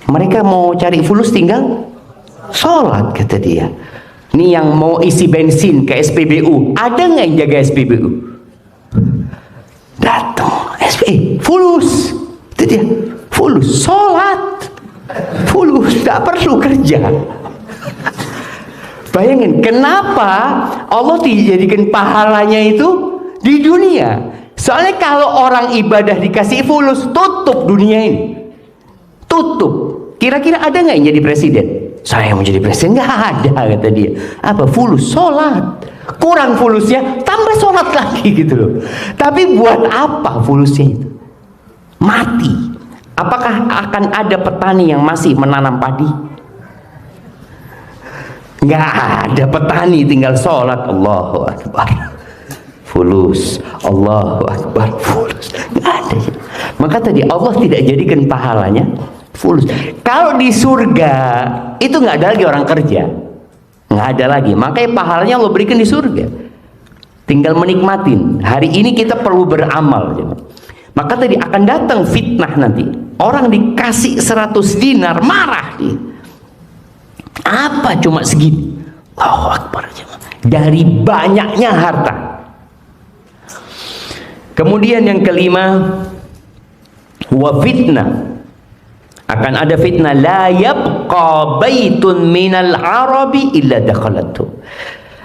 Mereka mau cari fulus tinggal sholat, kata dia. Ini yang mau isi bensin ke SPBU, ada nggak yang jaga SPBU? Datang fulus, itu dia, fulus sholat, fulus, nggak perlu kerja. Bayangin, kenapa Allah dijadikan pahalanya itu di dunia? Soalnya kalau orang ibadah dikasih fulus, tutup dunia ini, tutup. Kira-kira ada nggak yang jadi presiden? Saya mau jadi presiden, nggak ada, kata dia. Apa? Fulus, sholat. Kurang fulusnya, tambah sholat lagi gitu loh. Tapi buat apa fulusnya itu? Mati. Apakah akan ada petani yang masih menanam padi? Nggak ada petani, tinggal sholat. Allahu Akbar, fulus. Allahu Akbar, fulus. Nggak ada. Maka tadi Allah tidak jadikan pahalanya fulus. Kalau di surga itu nggak ada lagi orang kerja, nggak ada lagi. Makanya pahalanya Allah berikan di surga. Tinggal menikmatin. Hari ini kita perlu beramal. Maka tadi akan datang fitnah nanti. Orang dikasih 100 dinar marah dia. Apa cuma segini? Allahu Akbar. Dari banyaknya harta. Kemudian yang kelima, wa fitnah. Akan ada fitnah, la yabqa baitun minal arabi illa dakhalatu.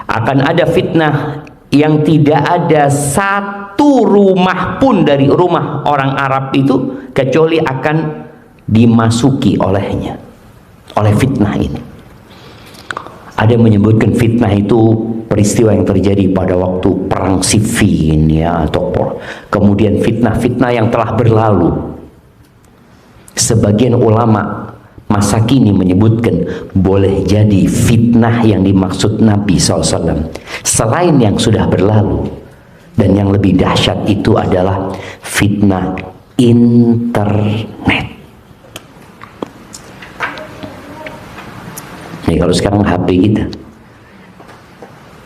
Akan ada fitnah yang tidak ada satu rumah pun dari rumah orang Arab itu kecuali akan dimasuki olehnya, oleh fitnah ini. Ada yang menyebutkan fitnah itu peristiwa yang terjadi pada waktu perang Siffin, ya, atau kemudian fitnah-fitnah yang telah berlalu. Sebagian ulama masa kini menyebutkan boleh jadi fitnah yang dimaksud Nabi SAW selain yang sudah berlalu, dan yang lebih dahsyat itu adalah fitnah internet. Nih, kalau sekarang HP kita,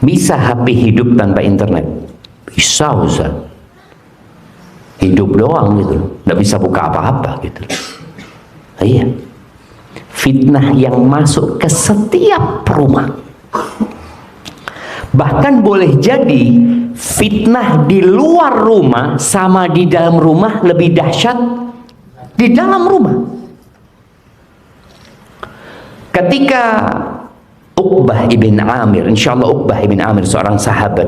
bisa HP hidup tanpa internet? Bisa, Ustaz. Hidup doang gitu, nggak bisa buka apa-apa gitu. Iya, fitnah yang masuk ke setiap rumah. Bahkan boleh jadi fitnah di luar rumah sama di dalam rumah lebih dahsyat di dalam rumah. Ketika Uqbah ibn Amir, insyaallah Uqbah ibn Amir seorang sahabat,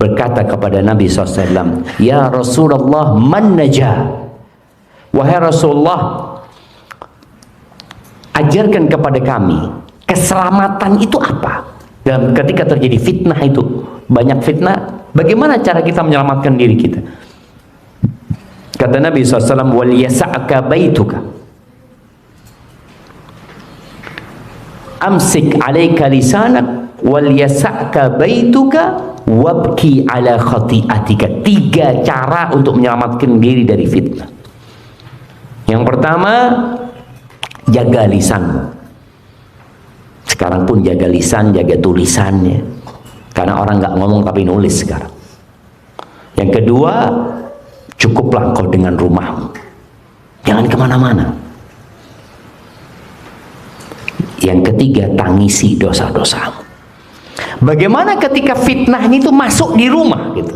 berkata kepada Nabi SAW, "Ya Rasulullah, man najah?" Wahai Rasulullah, ajarkan kepada kami keselamatan itu apa? Dan ketika terjadi fitnah itu, banyak fitnah, bagaimana cara kita menyelamatkan diri kita? Kata Nabi SAW, wal yasa'ka baituka, amsik alaika lisanak, wal yasa'ka baituka, wabki ala khati'atika. 3 cara untuk menyelamatkan diri dari fitnah. Yang pertama, jaga lisanmu. Sekarang pun jaga lisan, jaga tulisannya, karena orang nggak ngomong tapi nulis sekarang. Yang kedua, cukuplah kau dengan rumahmu, jangan kemana-mana. Yang ketiga, tangisi dosa-dosamu. Bagaimana ketika fitnahnya itu masuk di rumah gitu,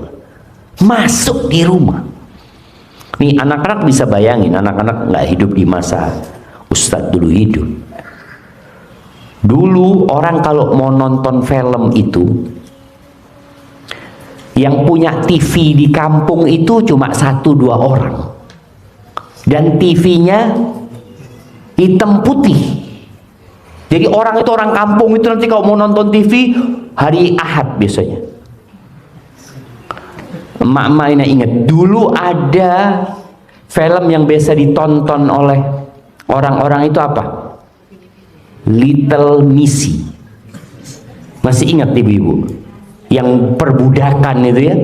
masuk di rumah. Nih, anak-anak bisa bayangin, anak-anak nggak hidup di masa Ustadz dulu hidup. Dulu orang kalau mau nonton film itu, yang punya TV di kampung itu cuma 1-2 orang, dan TV-nya hitam putih. Jadi orang kampung itu nanti kalau mau nonton TV hari Ahad biasanya, emak-emak ini ingat, dulu ada film yang biasa ditonton oleh orang-orang itu apa? Little Missy. Masih ingat ibu-ibu? Yang perbudakan itu ya?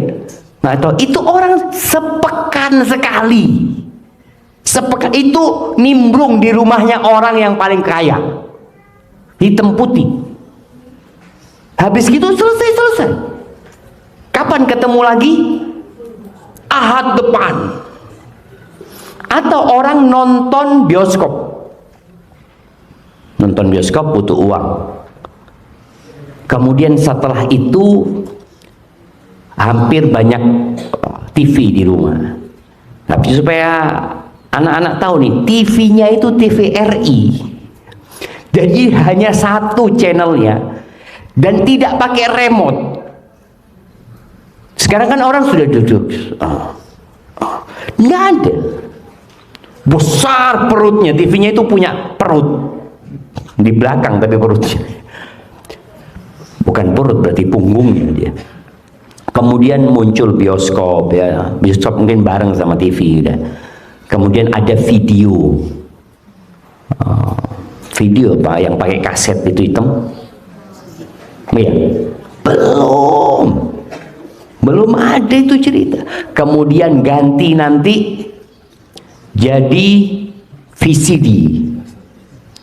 Nah itu orang sepekan sekali. Sepekan itu nimbrung di rumahnya orang yang paling kaya. Hitam putih. Habis gitu selesai. Kapan ketemu lagi? Ahad depan. Atau orang nonton bioskop. Nonton bioskop butuh uang. Kemudian setelah itu hampir banyak TV di rumah. Tapi supaya anak-anak tahu nih, TV-nya itu TVRI. Jadi hanya satu channelnya dan tidak pakai remote. Sekarang kan orang sudah duduk, nggak ada. Besar perutnya, TV-nya itu punya perut di belakang, tapi perutnya bukan perut, berarti punggungnya dia. Kemudian muncul bioskop ya, bioskop mungkin bareng sama TV udah. Kemudian ada video, video apa yang pakai kaset itu hitam? Ya, belum ada itu cerita. Kemudian ganti nanti jadi VCD,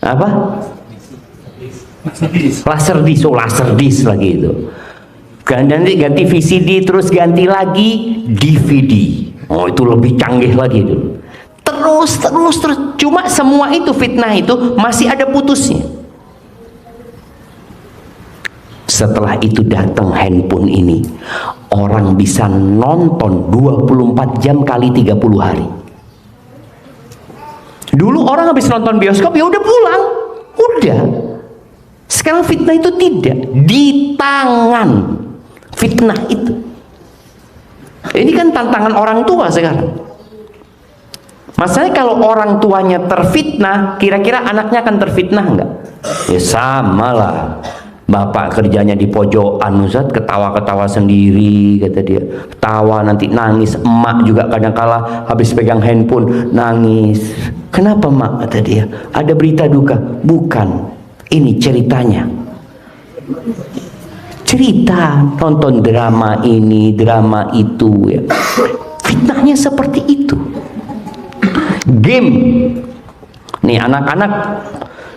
apa? Laserdisc lagi itu. Nanti ganti VCD, terus ganti lagi DVD. Oh itu lebih canggih lagi itu. Terus. Cuma semua itu fitnah itu masih ada putusnya. Setelah itu datang handphone ini, orang bisa nonton 24 jam kali 30 hari. Dulu orang habis nonton bioskop ya udah pulang, udah. Sekarang fitnah itu tidak, di tangan fitnah itu. Ini kan tantangan orang tua sekarang. Masalahnya kalau orang tuanya terfitnah, kira-kira anaknya akan terfitnah enggak? Ya sama lah. Bapak kerjanya di pojokan, Ustaz, ketawa-ketawa sendiri, kata dia. Ketawa nanti nangis. Emak juga kadang-kala habis pegang handphone nangis. Kenapa mak? Kata dia. Ada berita duka? Bukan. Ini ceritanya. Cerita, nonton drama ini, drama itu ya. Fitnahnya seperti itu. Game. Nih anak-anak,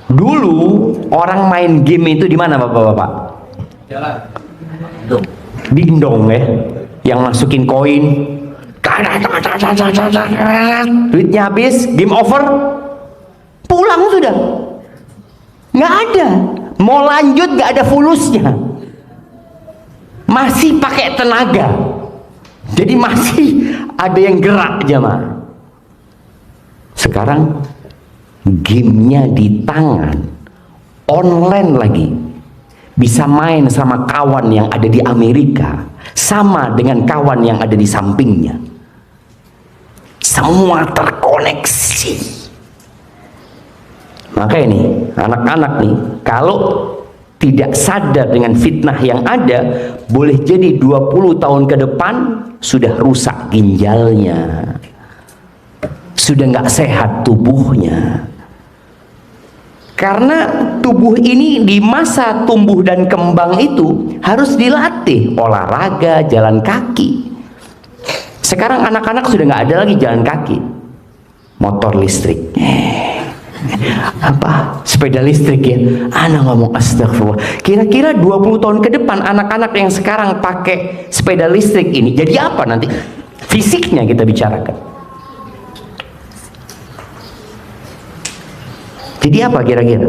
dulu orang main game itu di mana Bapak-bapak? Jalan. Dingdong ya, yang masukin koin. Duitnya habis, game over, pulang sudah. Nggak ada, mau lanjut nggak ada fulusnya, masih pakai tenaga. Jadi masih ada yang gerak jemaah. Sekarang gamenya di tangan, online lagi, bisa main sama kawan yang ada di Amerika, sama dengan kawan yang ada di sampingnya. Semua terkoneksi. Makanya nih, anak-anak nih, kalau tidak sadar dengan fitnah yang ada, boleh jadi 20 tahun ke depan sudah rusak ginjalnya, sudah nggak sehat tubuhnya. Karena tubuh ini di masa tumbuh dan kembang itu harus dilatih olahraga, jalan kaki. Sekarang anak-anak sudah nggak ada lagi jalan kaki, motor listrik, apa sepeda listrik ya. Anak ngomong astagfirullah. Kira-kira 20 tahun ke depan anak-anak yang sekarang pakai sepeda listrik ini jadi apa nanti? Fisiknya kita bicarakan. Jadi apa kira-kira?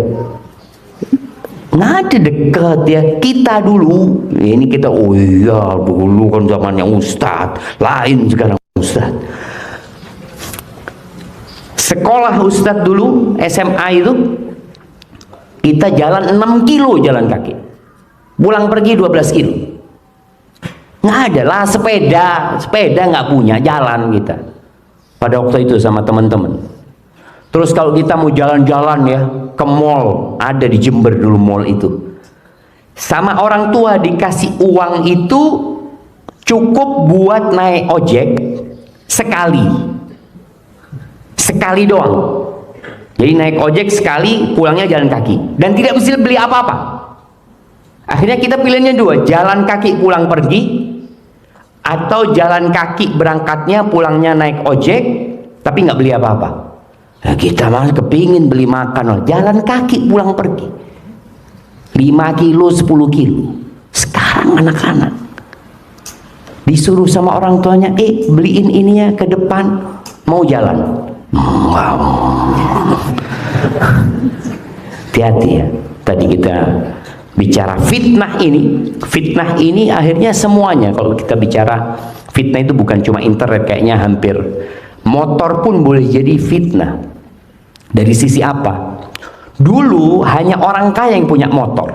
Nggak ada dekat ya. Kita dulu, ini kita, oh iya dulu kan zamannya Ustadz, lain sekarang Ustadz. Sekolah Ustadz dulu, SMA itu, kita jalan 6 kilo jalan kaki. Pulang pergi 12 kilo. Nggak ada lah sepeda nggak punya, jalan kita. Pada waktu itu sama teman-teman. Terus kalau kita mau jalan-jalan ya ke mall, ada di Jember dulu mall itu, sama orang tua dikasih uang itu cukup buat naik ojek sekali doang. Jadi naik ojek sekali, pulangnya jalan kaki dan tidak bisa beli apa-apa. Akhirnya kita pilihannya dua, jalan kaki pulang pergi atau jalan kaki berangkatnya, pulangnya naik ojek tapi nggak beli apa-apa. Nah, kita malah kepingin beli makan, jalan kaki pulang pergi 5 kilo 10 kilo. Sekarang anak-anak disuruh sama orang tuanya, beliin ini ya ke depan, mau jalan. Hati-hati ya. Tadi kita bicara fitnah ini akhirnya semuanya. Kalau kita bicara fitnah itu bukan cuma internet, kayaknya hampir motor pun boleh jadi fitnah. Dari sisi apa? Dulu hanya orang kaya yang punya motor.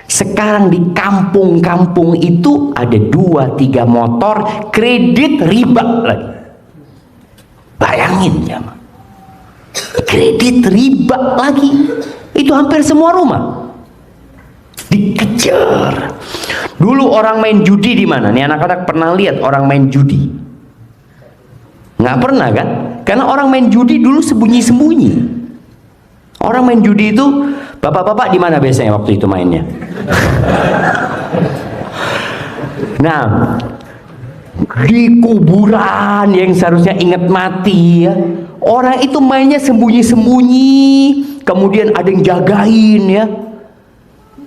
Sekarang di kampung-kampung itu ada 2-3 motor, kredit riba lagi. Bayangin ya, kredit riba lagi. Itu hampir semua rumah dikejar. Dulu orang main judi di mana? Nih anak-anak pernah lihat orang main judi? Nggak pernah kan? Karena orang main judi dulu sembunyi-sembunyi. Orang main judi itu, bapak-bapak di mana biasanya waktu itu mainnya? Nah, di kuburan yang seharusnya ingat mati ya, orang itu mainnya sembunyi-sembunyi, kemudian ada yang jagain ya,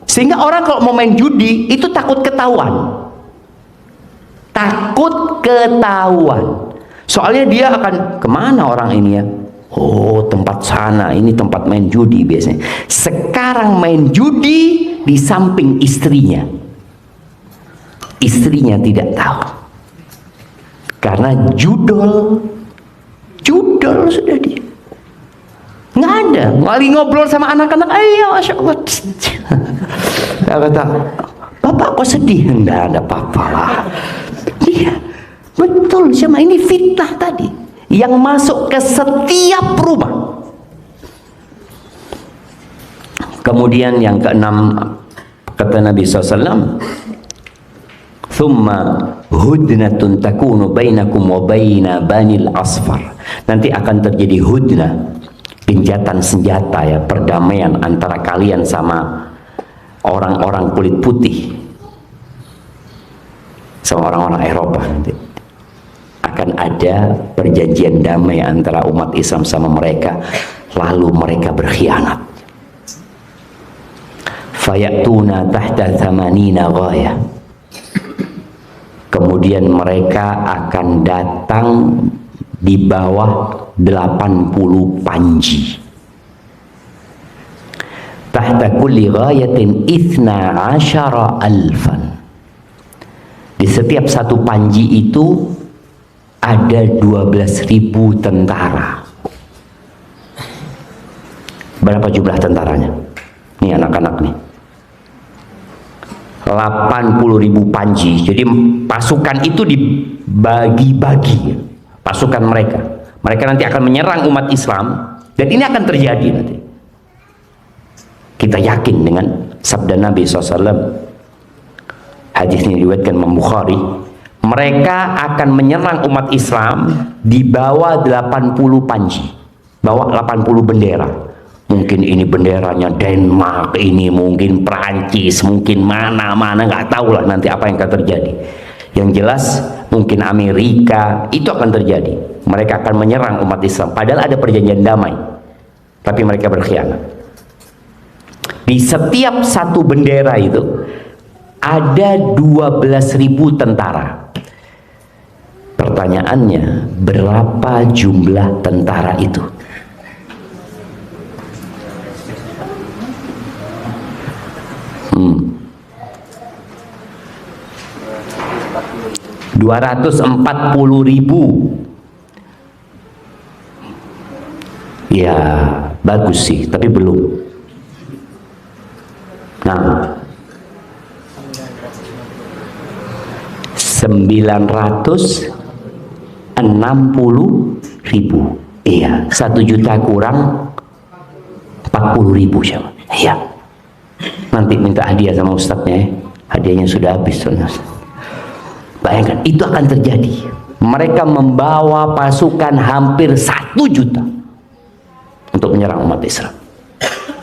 sehingga orang kalau mau main judi itu takut ketahuan, soalnya dia akan kemana orang ini ya, oh tempat sana, ini tempat main judi biasanya. Sekarang main judi di samping istrinya tidak tahu. Karena judol sudah dia. Nggak ada. Lagi ngobrol sama anak-anak, ayo Masya Allah. Dia kata, Bapak kok sedih? Nggak ada apa-apa lah. Iya, betul sama ini fitnah tadi. Yang masuk ke setiap rumah. Kemudian yang keenam, kata Nabi SAW, thumma hudnatun takunu bainakum wa baina banil asfar. Nanti akan terjadi hudnah, gencatan senjata ya, perdamaian antara kalian sama orang-orang kulit putih, sama orang-orang Eropa. Nanti akan ada perjanjian damai antara umat Islam sama mereka, lalu mereka berkhianat. Fayatuna tahta thamanina ghaya. Kemudian mereka akan datang di bawah 80 panji. Tahta kulli ghayatin 12,000. Di setiap satu panji itu ada 12.000 tentara. Berapa jumlah tentaranya? Nih anak-anak nih. 80.000 panji. Jadi pasukan itu dibagi-bagi, pasukan mereka nanti akan menyerang umat Islam, dan ini akan terjadi nanti. Kita yakin dengan sabda Nabi SAW, hadis ini diriwayatkan Imam Bukhari, mereka akan menyerang umat Islam di bawah 80 panji, bawa 80 bendera. Mungkin ini benderanya Denmark, ini mungkin Perancis, mungkin mana-mana, nggak tahu lah nanti apa yang akan terjadi. Yang jelas mungkin Amerika, itu akan terjadi. Mereka akan menyerang umat Islam, padahal ada perjanjian damai, tapi mereka berkhianat. Di setiap satu bendera itu ada 12.000 tentara. Pertanyaannya, berapa jumlah tentara itu? 240.000. Ya bagus sih, tapi belum. Nah, 960.000. Iya, 1 juta kurang 40.000 siapa? Iya. Nanti minta hadiah sama ustadznya ya. Hadiahnya sudah habis soalnya. Bayangkan, itu akan terjadi. Mereka membawa pasukan hampir 1 juta untuk menyerang umat Islam.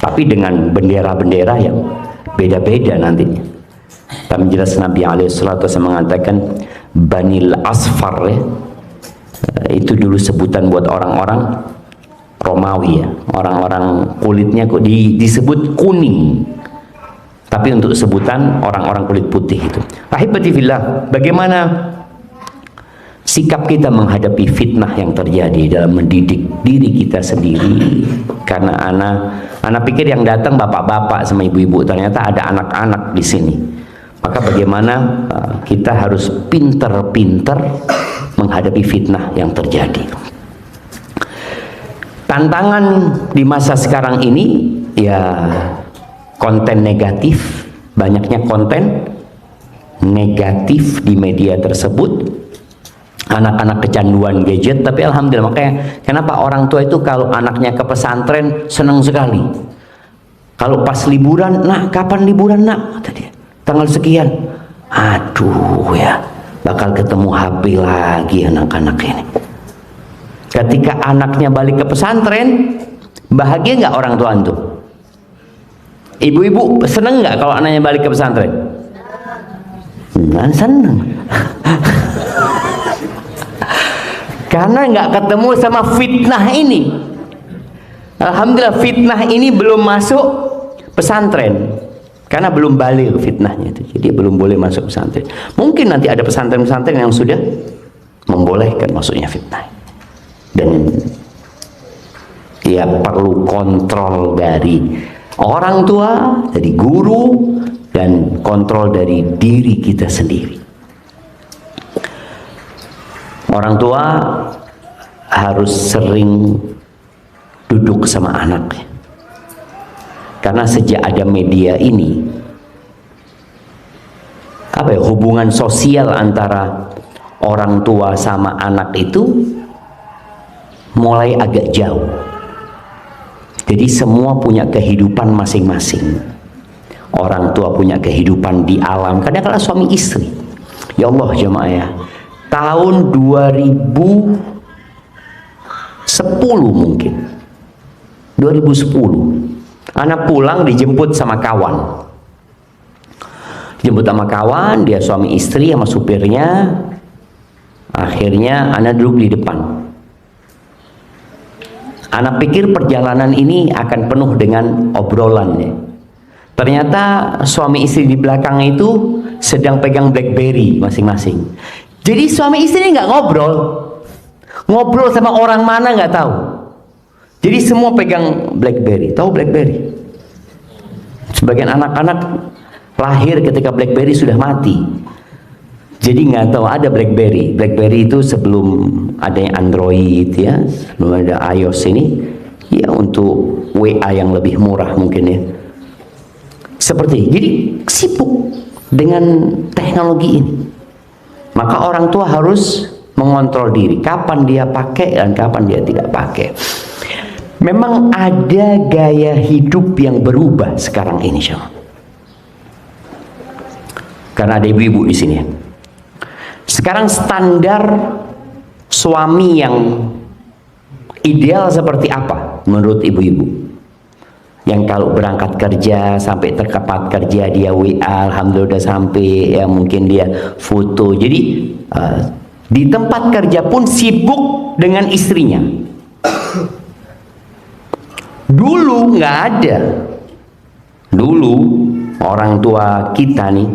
Tapi dengan bendera-bendera yang beda-beda nantinya. Tapi jelas Nabi alaihissalatu mengatakan Banil Asfar ya. Itu dulu sebutan buat orang-orang Romawi ya. Orang-orang kulitnya kok disebut kuning. Tapi untuk sebutan orang-orang kulit putih itu. Ahibati fillah, bagaimana sikap kita menghadapi fitnah yang terjadi dalam mendidik diri kita sendiri? Karena anak pikir yang datang bapak-bapak sama ibu-ibu, ternyata ada anak-anak di sini. Maka bagaimana kita harus pinter-pinter menghadapi fitnah yang terjadi. Tantangan di masa sekarang ini ya konten negatif, banyaknya konten negatif di media tersebut. Anak-anak kecanduan gadget, tapi alhamdulillah, makanya kenapa orang tua itu kalau anaknya ke pesantren senang sekali. Kalau pas liburan, nak kapan liburan nak? Kata dia, tanggal sekian. Aduh ya, bakal ketemu HP lagi anak-anak ini. Ketika anaknya balik ke pesantren, bahagia nggak orang tua itu? Ibu-ibu seneng nggak kalau anaknya balik ke pesantren? Nah, seneng. Karena nggak ketemu sama fitnah ini. Alhamdulillah fitnah ini belum masuk pesantren. Karena belum balik fitnahnya itu. Jadi belum boleh masuk pesantren. Mungkin nanti ada pesantren-pesantren yang sudah membolehkan masuknya fitnah. Dan ya perlu kontrol dari orang tua, dari guru, dan kontrol dari diri kita sendiri. Orang tua harus sering duduk sama anaknya. Karena sejak ada media ini, hubungan sosial antara orang tua sama anak itu mulai agak jauh. Jadi semua punya kehidupan masing-masing. Orang tua punya kehidupan di alam, kadang-kadang suami istri. Ya Allah jemaah ya, tahun 2010 mungkin 2010 anak pulang dijemput sama kawan, dia suami istri sama supirnya. Akhirnya anak duduk di depan. Anak pikir perjalanan ini akan penuh dengan obrolan ya. Ternyata suami istri di belakang itu sedang pegang BlackBerry masing-masing. Jadi suami istri nggak ngobrol sama orang mana nggak tahu. Jadi semua pegang BlackBerry. Tahu BlackBerry? Sebagian anak-anak lahir ketika BlackBerry sudah mati. Jadi nggak tahu ada BlackBerry. BlackBerry itu sebelum adanya Android ya, sebelum ada iOS ini, ya untuk WA yang lebih murah mungkin ya. Seperti jadi sibuk dengan teknologi ini. Maka orang tua harus mengontrol diri, kapan dia pakai dan kapan dia tidak pakai. Memang ada gaya hidup yang berubah sekarang ini, Syam. Karena ada ibu-ibu di sini. Sekarang standar suami yang ideal seperti apa menurut ibu-ibu? Yang kalau berangkat kerja sampai tempat kerja dia WA, alhamdulillah udah sampai, ya mungkin dia foto. Jadi di tempat kerja pun sibuk dengan istrinya. Dulu nggak ada. Dulu orang tua kita nih,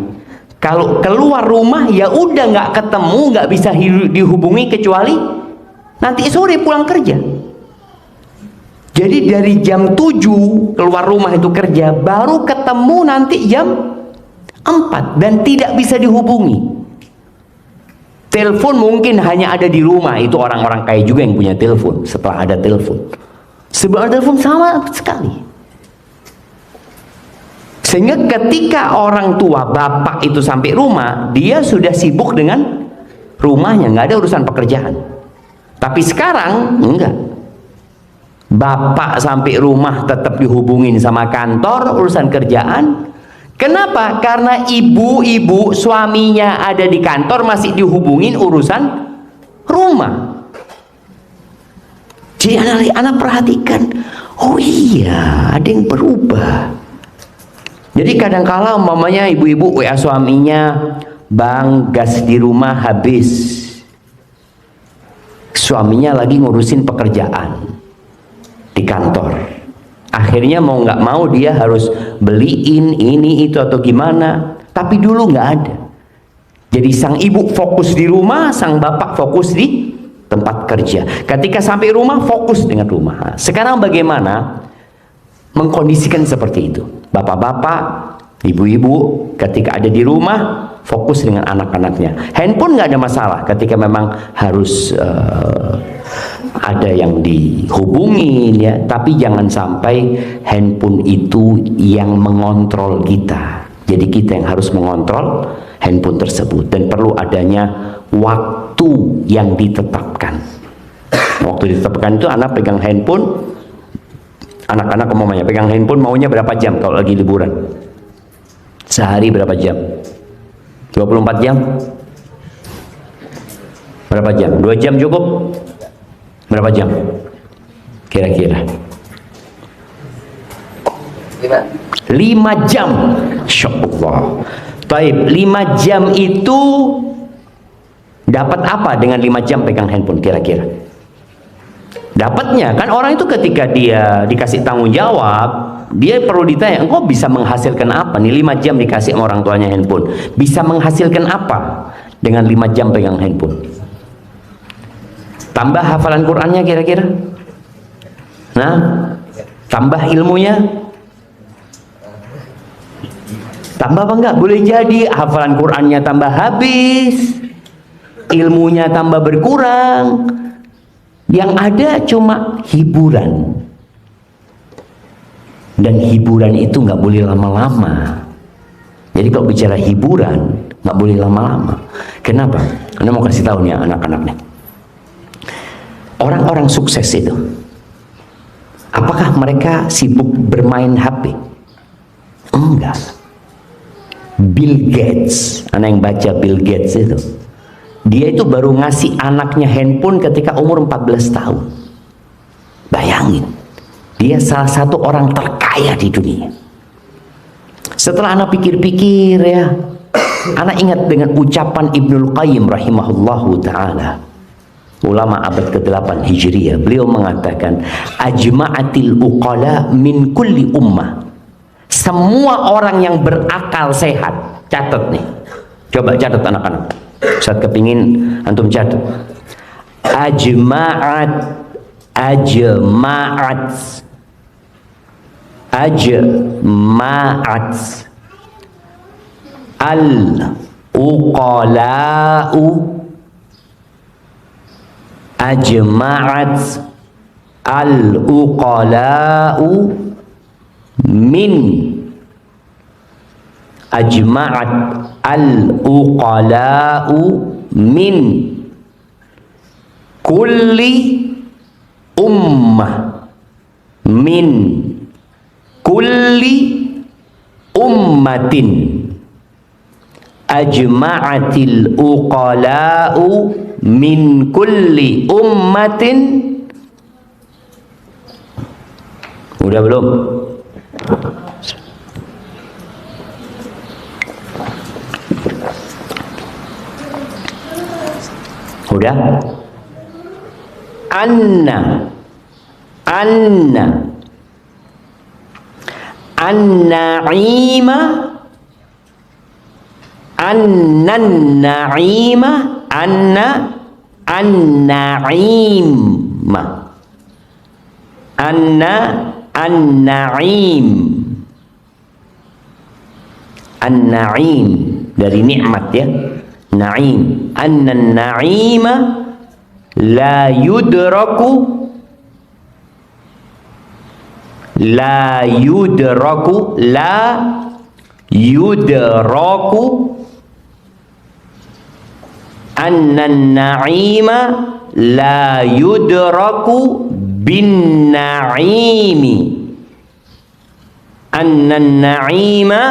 kalau keluar rumah ya udah nggak ketemu, nggak bisa dihubungi kecuali nanti sore pulang kerja. Jadi dari jam 7 keluar rumah itu kerja, baru ketemu nanti jam 4 dan tidak bisa dihubungi. Telepon mungkin hanya ada di rumah, itu orang-orang kaya juga yang punya telepon. Setelah ada telepon, sebelum ada telepon sama sekali. Sehingga ketika orang tua bapak itu sampai rumah, dia sudah sibuk dengan rumahnya, nggak ada urusan pekerjaan. Tapi sekarang enggak. Bapak sampai rumah tetap dihubungin sama kantor, urusan kerjaan. Kenapa? Karena ibu-ibu suaminya ada di kantor masih dihubungin urusan rumah. Jadi anak perhatikan, oh iya, ada yang berubah. Jadi kadang-kala umpamanya ibu-ibu WA suaminya, "Bang, gas di rumah habis." Suaminya lagi ngurusin pekerjaan di kantor. Akhirnya mau nggak mau dia harus beliin ini itu atau gimana. Tapi dulu nggak ada. Jadi sang ibu fokus di rumah, sang bapak fokus di tempat kerja. Ketika sampai rumah fokus dengan rumah. Sekarang bagaimana mengkondisikan seperti itu? Bapak-bapak, ibu-ibu ketika ada di rumah fokus dengan anak-anaknya. Handphone nggak ada masalah ketika memang harus ada yang dihubungin ya, tapi jangan sampai handphone itu yang mengontrol kita. Jadi kita yang harus mengontrol handphone tersebut, dan perlu adanya waktu yang ditetapkan. Waktu ditetapkan itu anak pegang handphone, anak-anak umumnya pegang handphone maunya berapa jam kalau lagi liburan? Sehari berapa jam? 24 jam? Berapa jam? 2 jam cukup? Berapa jam? Kira-kira 5 jam. Insyaallah. Taib, 5 jam itu dapat apa dengan 5 jam pegang handphone kira-kira? Dapatnya kan orang itu ketika dia dikasih tanggung jawab, dia perlu ditanya, engkau bisa menghasilkan apa nih 5 jam dikasih sama orang tuanya handphone? Bisa menghasilkan apa dengan 5 jam pegang handphone? Tambah hafalan Qur'annya kira-kira? Nah, tambah ilmunya? Tambah apa enggak? Boleh jadi hafalan Qur'annya tambah habis, ilmunya tambah berkurang. Yang ada cuma hiburan. Dan hiburan itu nggak boleh lama-lama. Jadi kalau bicara hiburan nggak boleh lama-lama. Kenapa? Anda mau kasih tahu nih anak-anak nih. Orang-orang sukses itu, apakah mereka sibuk bermain HP? Enggak. Bill Gates, anak yang baca Bill Gates itu, dia itu baru ngasih anaknya handphone ketika umur 14 tahun. Bayangin, dia salah satu orang terkaya di dunia. Setelah anak pikir-pikir ya, anak ingat dengan ucapan Ibnul Qayyim rahimahullahu ta'ala, ulama abad ke-8 Hijriyah. Beliau mengatakan, ajma'atil uqala min kulli ummah. Semua orang yang berakal sehat, catat nih, coba catat anak-anak, saat kepingin antum catat. Ajma'at al uqala'u, ajma'at al-uqala'u min, ajma'at al-uqala'u min kulli ummah, min kulli ummatin, ajma'atil uqala'u min kulli ummatin. Udah belum? Udah? Anna an-na'ima, an-na'ima, an-na'ima, an-na'im, an-na'im dari nikmat ya, na'im. An-na'ima la yudraku, la yudraku, la yudraku, an-na'ima la yudraku bin na'imi, an-na'ima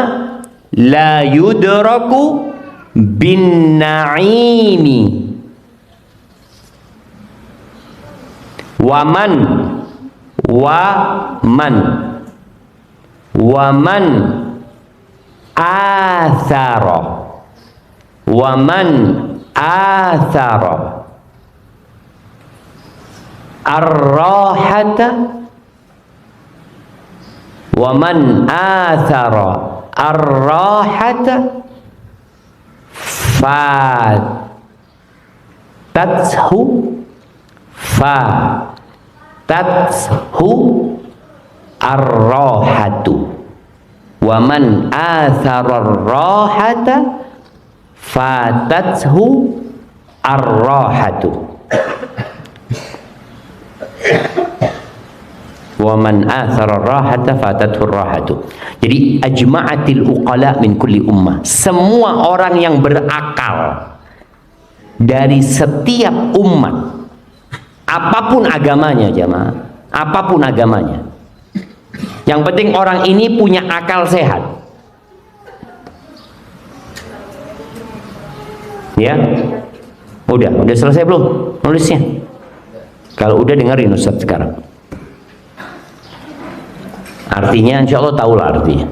la yudraku bin na'imi waman athara ar-rahata waman athara ar-rahata fatathu ar-rahatu waman athara ar-rahata fatathu ar-rahatu waman athara ar-rahata fatathu ar-rahatu. Jadi ajma'atil uqala min kulli ummah, semua orang yang berakal dari setiap umat, apapun agamanya jamaah, apapun agamanya, yang penting orang ini punya akal sehat. Ya, udah selesai belum nulisnya? Kalau udah dengerin Ustaz sekarang. Artinya insya Allah tahulah artinya.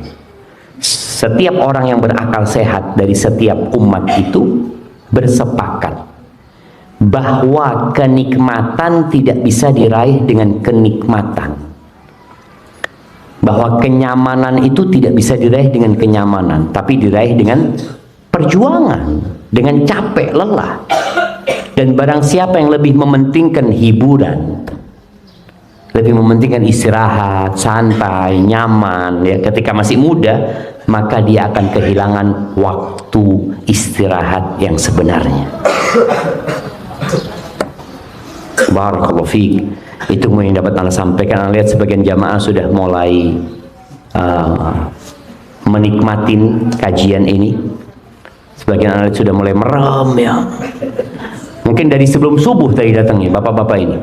Setiap orang yang berakal sehat dari setiap umat itu bersepakat bahwa kenikmatan tidak bisa diraih dengan kenikmatan, bahwa kenyamanan itu tidak bisa diraih dengan kenyamanan, tapi diraih dengan perjuangan, dengan capek lelah. Dan barang siapa yang lebih mementingkan hiburan, lebih mementingkan istirahat, santai, nyaman, ya ketika masih muda, maka dia akan kehilangan waktu istirahat yang sebenarnya. Barakallahu fiik. Itu yang dapat Anda sampaikan. Anda lihat sebagian jamaah sudah mulai menikmatin kajian ini. Sebagian Anda sudah mulai merem ya. Mungkin dari sebelum subuh tadi datangnya bapak-bapak ini.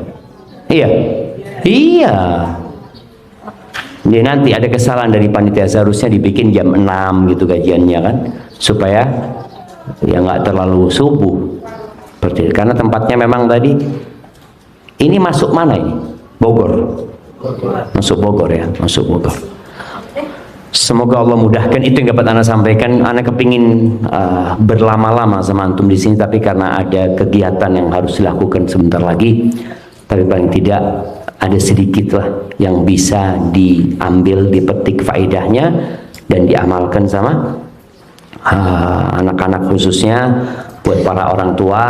Iya. Jadi nanti ada kesalahan dari panitia, seharusnya dibikin jam 6 gitu kajiannya kan, supaya ya nggak terlalu subuh. Karena tempatnya memang tadi ini masuk mana ini? Bogor. Masuk Bogor ya, masuk Bogor. Semoga Allah mudahkan. Itu yang dapat Anda sampaikan. Anda kepingin berlama-lama sama antum di sini, tapi karena ada kegiatan yang harus dilakukan sebentar lagi. Tapi paling tidak ada sedikit lah yang bisa diambil, dipetik faedahnya dan diamalkan sama anak-anak, khususnya buat para orang tua.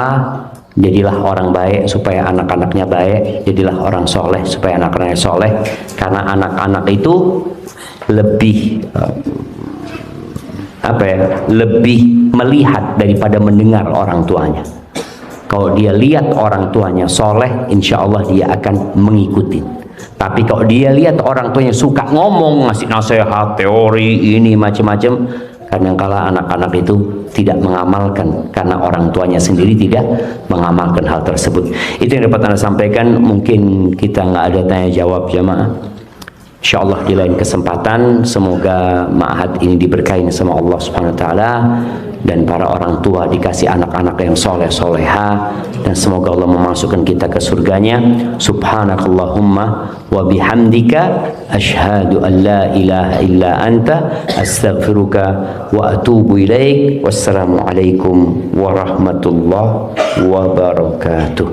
Jadilah orang baik supaya anak-anaknya baik, jadilah orang soleh supaya anak-anaknya soleh, karena anak-anak itu lebih lebih melihat daripada mendengar orang tuanya. Kalau dia lihat orang tuanya soleh, insya Allah dia akan mengikuti. Tapi kalau dia lihat orang tuanya suka ngomong, ngasih nasihat, teori, ini macam-macam, kadang-kala anak-anak itu tidak mengamalkan karena orang tuanya sendiri tidak mengamalkan hal tersebut. Itu yang dapat Anda sampaikan. Mungkin kita nggak ada tanya jawab jamaah. Insya Allah di lain kesempatan, semoga ma'had ini diberkahi sama Allah Subhanahu Wa Taala, dan para orang tua dikasih anak-anak yang soleh soleha, dan semoga Allah memasukkan kita ke surganya. Subhanakallahumma wa bihamdika asyhadu an la ilaha illa anta astaghfiruka wa atubu ilaik. Wassalamualaikum warahmatullahi wabarakatuh.